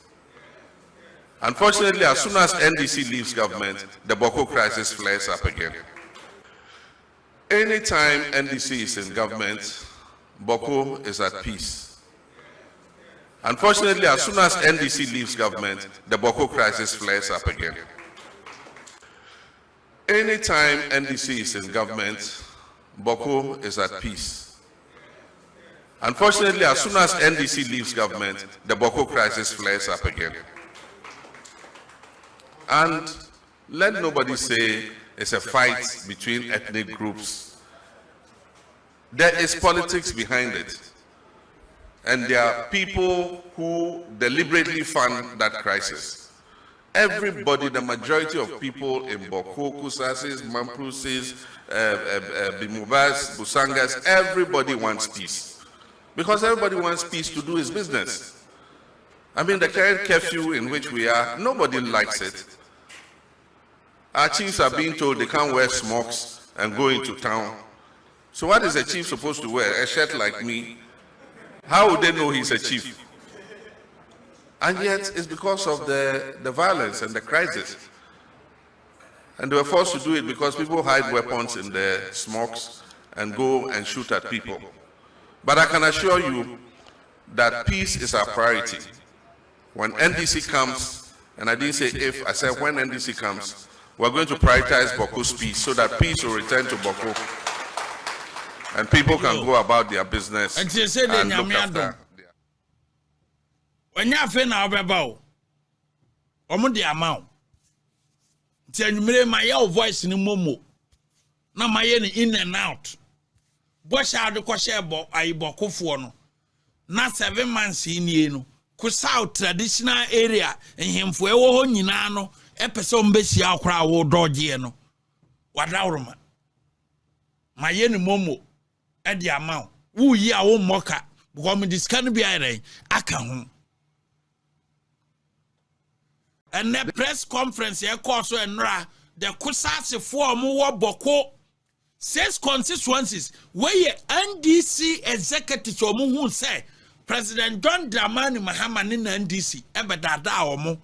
Unfortunately, as soon as NDC leaves government, the Bawku crisis flares up again. Anytime NDC is in government, Bawku is at peace. Unfortunately, as soon as NDC leaves government, the Bawku crisis flares up again. Anytime NDC is in government, Bawku is at peace. Unfortunately, as soon as NDC leaves government, the Bawku crisis flares up again. And let nobody say it's a fight between ethnic groups. There is politics behind it. And there are people who deliberately fund that crisis. Everybody, the majority of people in Bawku, Kusasis, Mamprusis, Bimubas, Busangas, everybody wants peace. Because everybody wants peace to do his business. I mean, the current curfew in which we are, nobody likes it. Our chiefs are being told they can't wear smocks and go into town. So what is a chief supposed to wear? A shirt like me? How would they know he's a chief? And yet, it's because of the violence and the crisis. And they were forced to do it because people hide weapons in their smokes and go and shoot at people. But I can assure you that peace is our priority. When NDC comes, and I didn't say if, I said when NDC comes, we're going to prioritize Bawku's peace so that peace will return to Bawku. And people can go about their business and look after. When you have now about the amount, tell you my voice in the momo. Now my in and out. Bush out the question about I Kufour no. Not 7 months in you. Kusau traditional area and him for a nyinano. Episode besia crowd will dodge no. What our my yen momo at the amount. Woo ye a won't mocker. Because this can be a I and the press conference here course and ra the kusasi for more Bawku 6 constituencies where NDC executives or who say President John Dramani Mahama in NDC ebe dada omo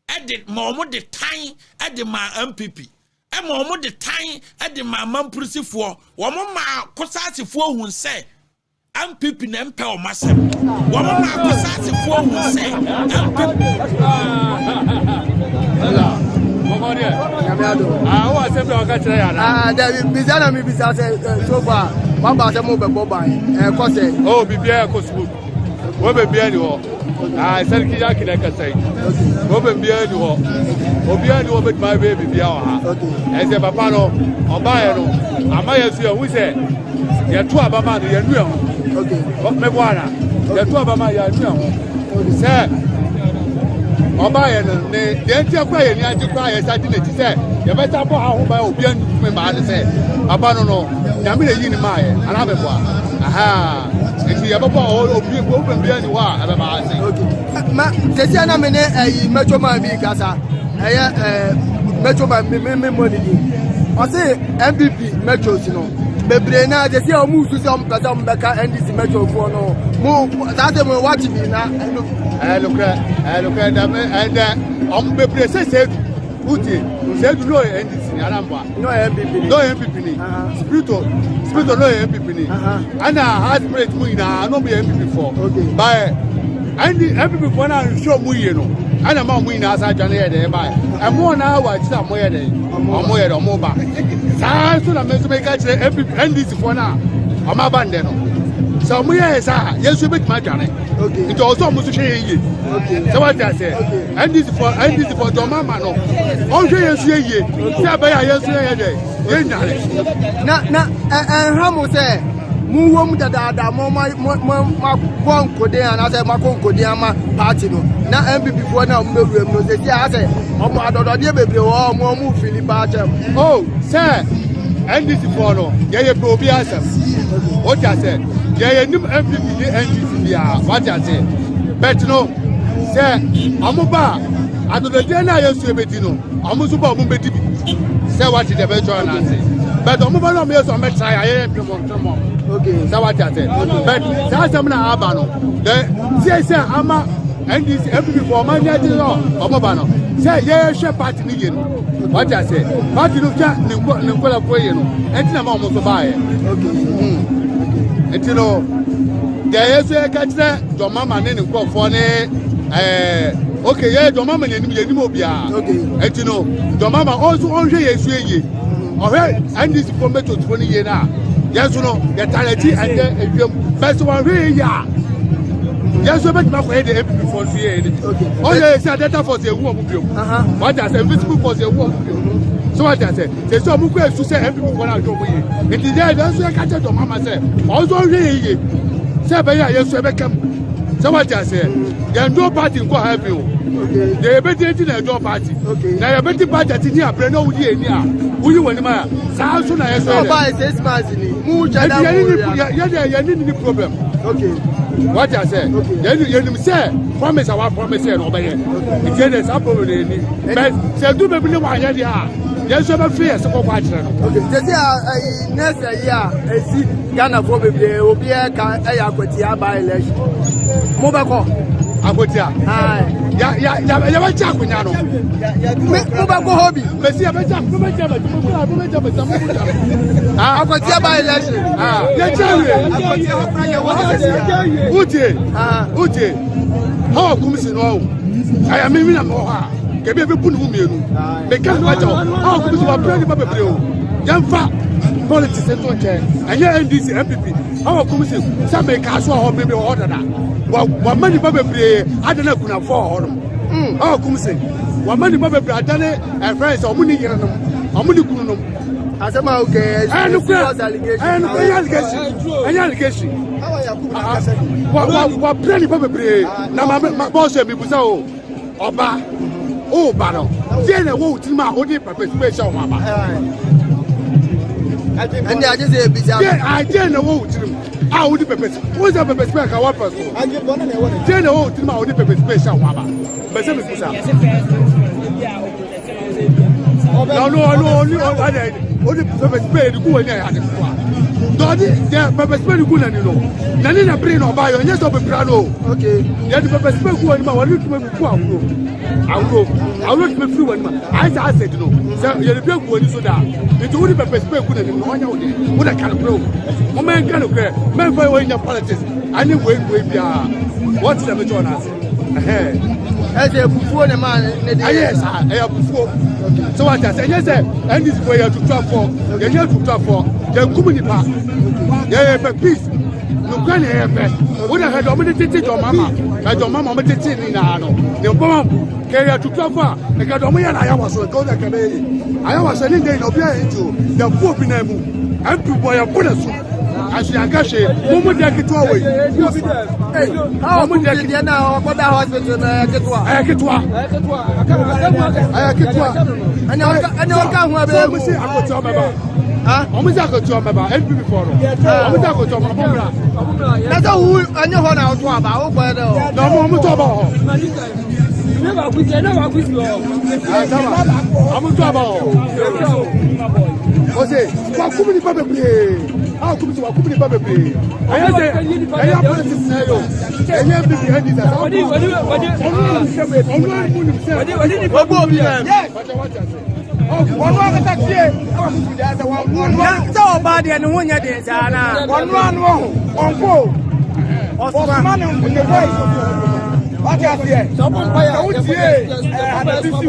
edit mo the time at the ma MPP e mo the time at the ma mamprisi for wo ma kusasi for who say MPP na mpe o masem wo ma kusasi for who say David Bizana mi bisa so far one ba se mo be boba ko se oh bibia ko smooth wo be bia ni ho sarki ya kina ka sai wo be bia ni ho obia ni wo be ma be bibia ho ha e se papa no oba ye no ama ye su ye hu se ye to abama no ye nu ho okay me boana ye to abama ye nu ho se Oba ye no ne de ntia kwa ye ni agi kwa ye sa di ne ti se ye beta bo ha ho ba obi anu me ma de se aba no no nyame le yi ni ma ye ala be bo aha enti ye bo obi bi ani wa aba ba se okay ma de tia na me ne ayi mecho ma bi kasa mecho ma me money di o se MVP mecho si no bebre na de tia o mu su se o pesa o mbeka NDC mecho fo no mo that dem watch me na look at them and bebre say uti say no NDC alamba no MPP ni spiritual no MPP ni ana hard spirit mu ina no be MPP for by and the MPP for na show mu ye no ana ma mu ina asa jane ye de by e mo na wa ti mo ye de mo ba sa so na me so me ka kire MPP NDC for na o ma ba nde no so mu ye sa yesu be ma jane okay it also mu so hwe ye okay so what I say and this for the mama no on hwe yesu ye say ba ya yesu ye de ye nyare na hamu say mu wom dada mo bon kode ana say ma kon kode ama party no na MPP for na mo bewuram no say I say omo adodode bebre wo mu fili ba chem oh say and this for no ye pro bi asem what I say ye nim MPP the NDC bia what I say but no say amuba adodode na yesu ebedi no amusu ba omu bedi bi say what the be join na say but amuba no me so me try aye premo okay say what I say but say some na aba no the say ama NDC MPP for man ya di no amuba no say ye hwe party ni ye no what I say party no ja ni nkola ko ye no enti na ma omu so ba ye okay enti no de yesu e ka kire do mama ne nkofo ne okay ye do mama ne nim obia okay enti no do mama also onhwe yesu eye ohwe NDC for meto 20 ye na yesu no ye talenti and edwem first one we ya yesu bet ma ko e de MPP for so ye okay oh ye say data for say wu omu biom what I say invisible for say wu omu biom so what I say so omu ko esu say MPP for na do omu ye enti dey yesu e ka kire do mama say also onhwe ye say ba ya yesu e be kam so what I say they do party ko help you they be dey na do party na you be party ni abre no wudi eni a wuyi woni ma sa so na yesu e ba 6 months ni mu jada ya ni problem okay what I say you nim say promise our promise no be here it is a problem ni but say do be ni wa ya dia yesu be free se ko kwa kire no okay they say next year esi Ghana for be obi e ka e ya kwati aba election mo be ko akwati a ya ba cha kunya no mo ba go hobby besi ya ba cha mo ba cha akwatia ba election ya chawe utie ha kumisi no aya mimi na mo ha kebe be punu mu mienu be kan wa cha ha kumisi wa brand ba bebre o yamfa politics to nche anya NDC MPP ha kumisi sa me ka so ho bebe ho dada wa mani ba bebre adana kuna fo ho no ha kumisi wa mani ba bebre adane friends o muni yere no o muni kunu no asema okay allegation wa brand ba bebre na ma boss mi busa o oba o ba no je na wo utima o di participation wa ba and I just say bizarre I je na wo utima a o di participation wo za participation ka wa person je na wo utima o di participation wa ba be se mi busa no only participate ku wani ya de kwa dodi de participate ku na ni no na ni na bring no ba yo nyeso be prano okay ya de participate ku wani ma wani tuma ku awro tuma free wani ma I say asset no so ya de ku wani so da it only participate ku na ni no wanya wo de wo da kan pro mo men kan ko men fa wo nya politics ani we bia what the me join us ese Kufour ne man ne de yes Kufour so what I say yes and this way to transfer you to transfer the community yeah peace no can here what I had omitted to mama like your mama omitted ni na no the bomb carry to transfer e ka do mo ya na ya waso ko da ka be aya waso ni dey no bia into the poor bi na mu and people ya put us as you engage mo dey kitwa we how mo dey na okoda hospital na kitwa ani oka hu abe mo si akoto meba omo si akoto meba NPP for no omo si akoto meba na so hu anyo ho na oto aba o gbe de o na mo to aba ho never quit o omo to aba ho o se kwa kumini pa bebre how come to akumi ba bebre aya say aya politics na yo aya bibi hadi da wadi obi yes wonu akata tie na so oba de ne honya de sana wonu anu ho onko osman ne voice what you say so tie hadisi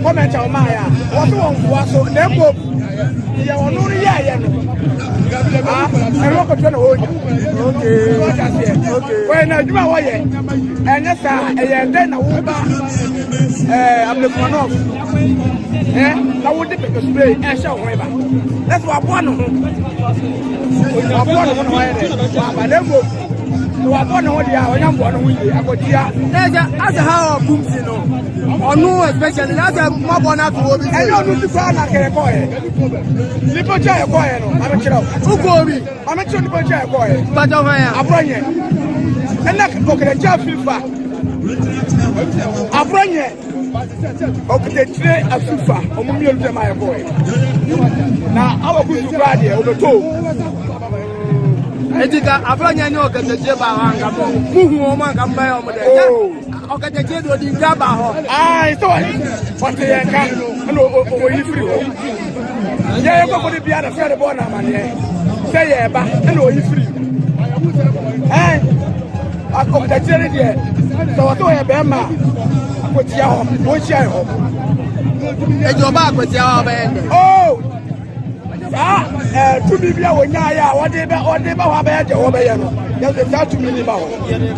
comment o ma ya wo so won so na mbo ya wonu ri ya no when I do my way, and yes, and then I will buy I'm the one off. I would dip the spray and show whoever. That's what one of them. But then go. So I want to know the young one with you. I got here. That's how booms, you know. Or no, especially that's a mob on out to work. I don't know the plan I can acquire. People try acquire. I'm a child. Who call me? I'm a child. People try acquire. But I'm bringing. And I can book a job FIFA. I'm bringing. Okay, the tray of FIFA. I'm a million my boy. Now, I will go to Friday over two. Etika afanya ni okateje ba hanga mo muhu o man kan ba o mo de okateje do di gaba ho ai so what ye kan no o yi free ho ye ko ko di bia na fere bo na ma ne say ye ba na o yi free okateje ni de so what ye be ma akotia ho o chia ho ejoba akotia ho be oh to be a wanya, whatever, whatever, the over. There's a to me about.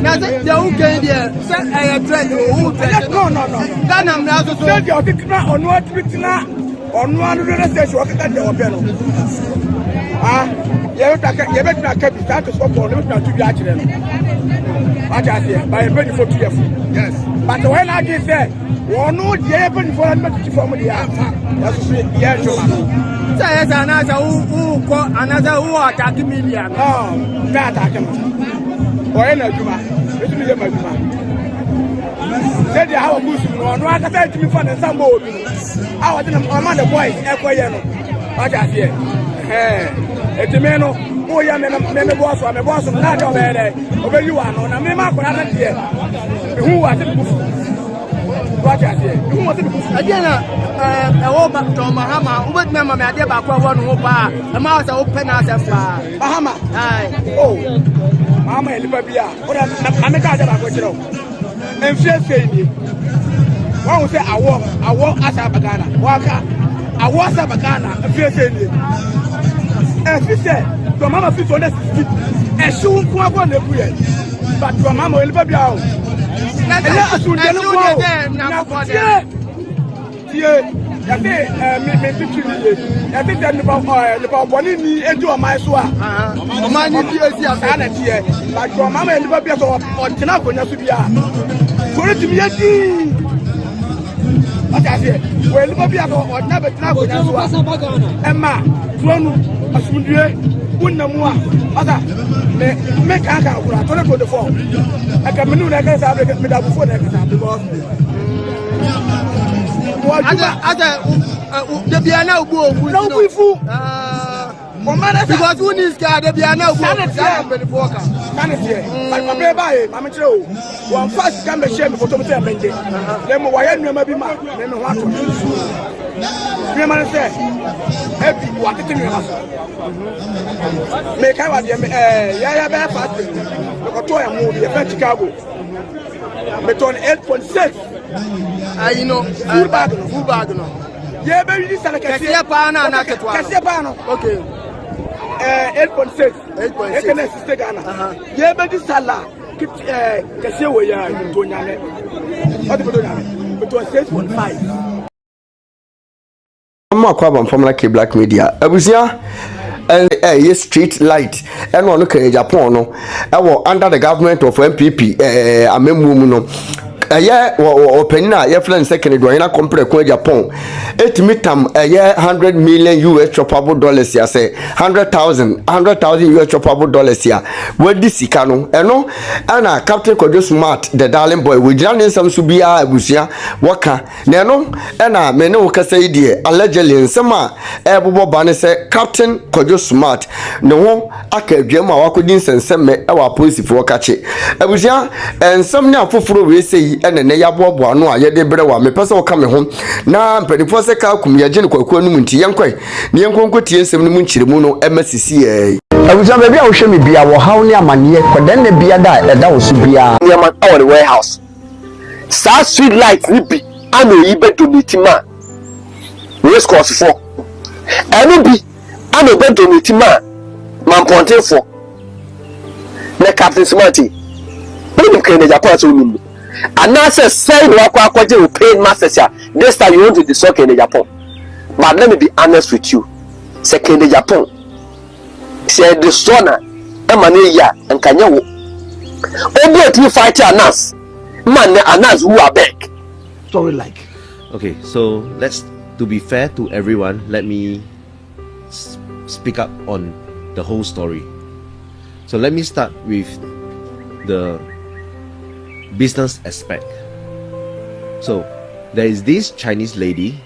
Now, the who came here, said I had dread. No. Then I'm now to say your picture on what picture on one of the stage working at your panel. You better not keep that to swap for them to be actually. What I say, by a very 40 years. Yes. But when I get there, one would be able for a message from the answer. That's yes, say another who attack media. No, that attack him. Or any Juma. It's me, my Juma. Said the how goose on what I said to me for the Sambo. I was in a man, the boys, Equayano. What I say? It's a man, mo ya me boss na do be dey obe you ano na me ma kora na die who was it what ya dey who was it again wo ba to mahama wo bet me ma me ade ba kwa wo no pa e ma say open na say pa mahama oh mama elipa bia o da na me ka ade ba kwa kiro enfie ni wọ́n sẹ́ àwọ̀ asabagana waka àwọ̀ asabagana fíẹ́sẹ̀ ni ẹ̀fíṣẹ̀ tó mama fi tó ndẹ́ sisi ẹ̀ṣin kún abọ́ n'ebu yẹ but tó mama wọ́n nípa bí a o ẹ̀yẹ asunjẹ ní kún o tiẹ̀ yàtí mi titun ni yẹ yàtí sẹ nípa ọ̀bọ̀nì ni edu ọ̀ma ẹ̀ so a ọ̀ma ni bí esi àtà nà tiẹ̀ but tó mama yẹ nípa bí a sọ ọ̀tẹ̀nà akọ̀nyà so bí a kórè tìmí yẹ dín. Atase we libo bia ko odna betina ko nyaso emma tuonu asundue unnamu a aka me ka kura to le ko de fo aka menu na ka sa me da bu fo na ka sa because ada de bia na obu ofu na obu ifu because who needs car de bia na obu like my baby mama chiro one fast can be shame for to be bende dem wa ya numa bi ma dem ho ato bi ma say ebi wa tete mi ma so me kai wa de ya be fast ko to ya mu de Chicago me ton 8.6 you know full bag no ye be ri sala kasi pa na ketwa kasi pa no okay 8.6 ekene siste Ghana ye be di sala kese wo ya to nyame odi bo nyame to 6.5 amma kwa ban famla ke black media abusia yes street light and one ka Agyapong no under the government of MPP amemu mu no openina ye friend second do na compare ko Agyapong etimitam 100 million US choppable dollars ya say 100,000 US choppable dollars ya wadi sika no eno ana captain Kojo Smart the darling boy we jira nsam so bia abusia waka na eno ana me ne wo kasa idie allegedly nsema ebobo bane say captain Kojo Smart ne ho aka adwam a wakodi nsenseme wa police fo kache abusia nsam ne afoforo we sei ene ne yabobo ano a ye de bere wa me pese wo ka me ho na mpanifo se ka kum ye gene kwakwa nu munti yenkwai ne yenkonko tie nsem ne munchiremu no emasisi abuja be bia wo hwe me bia wo haw ne amane kodan ne bia da eda wo so bia ne ma our warehouse star street light ni bi ano yi be donate ma race course for eno bi ano be donate ma ponte for na captain Smarty we can Japan so ni and now say no akwaje we pay masters ya this time you want to disok in Japan but let me be honest with you second Japan say the sona e mane ya nkanya wo obi ati fight anas man anas who are back story like okay, so let's to be fair to everyone, let me speak up on the whole story. So let me start with the business aspect. So there is this Chinese lady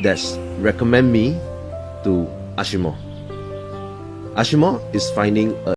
that's recommend me to Ashimo. Ashimo is finding a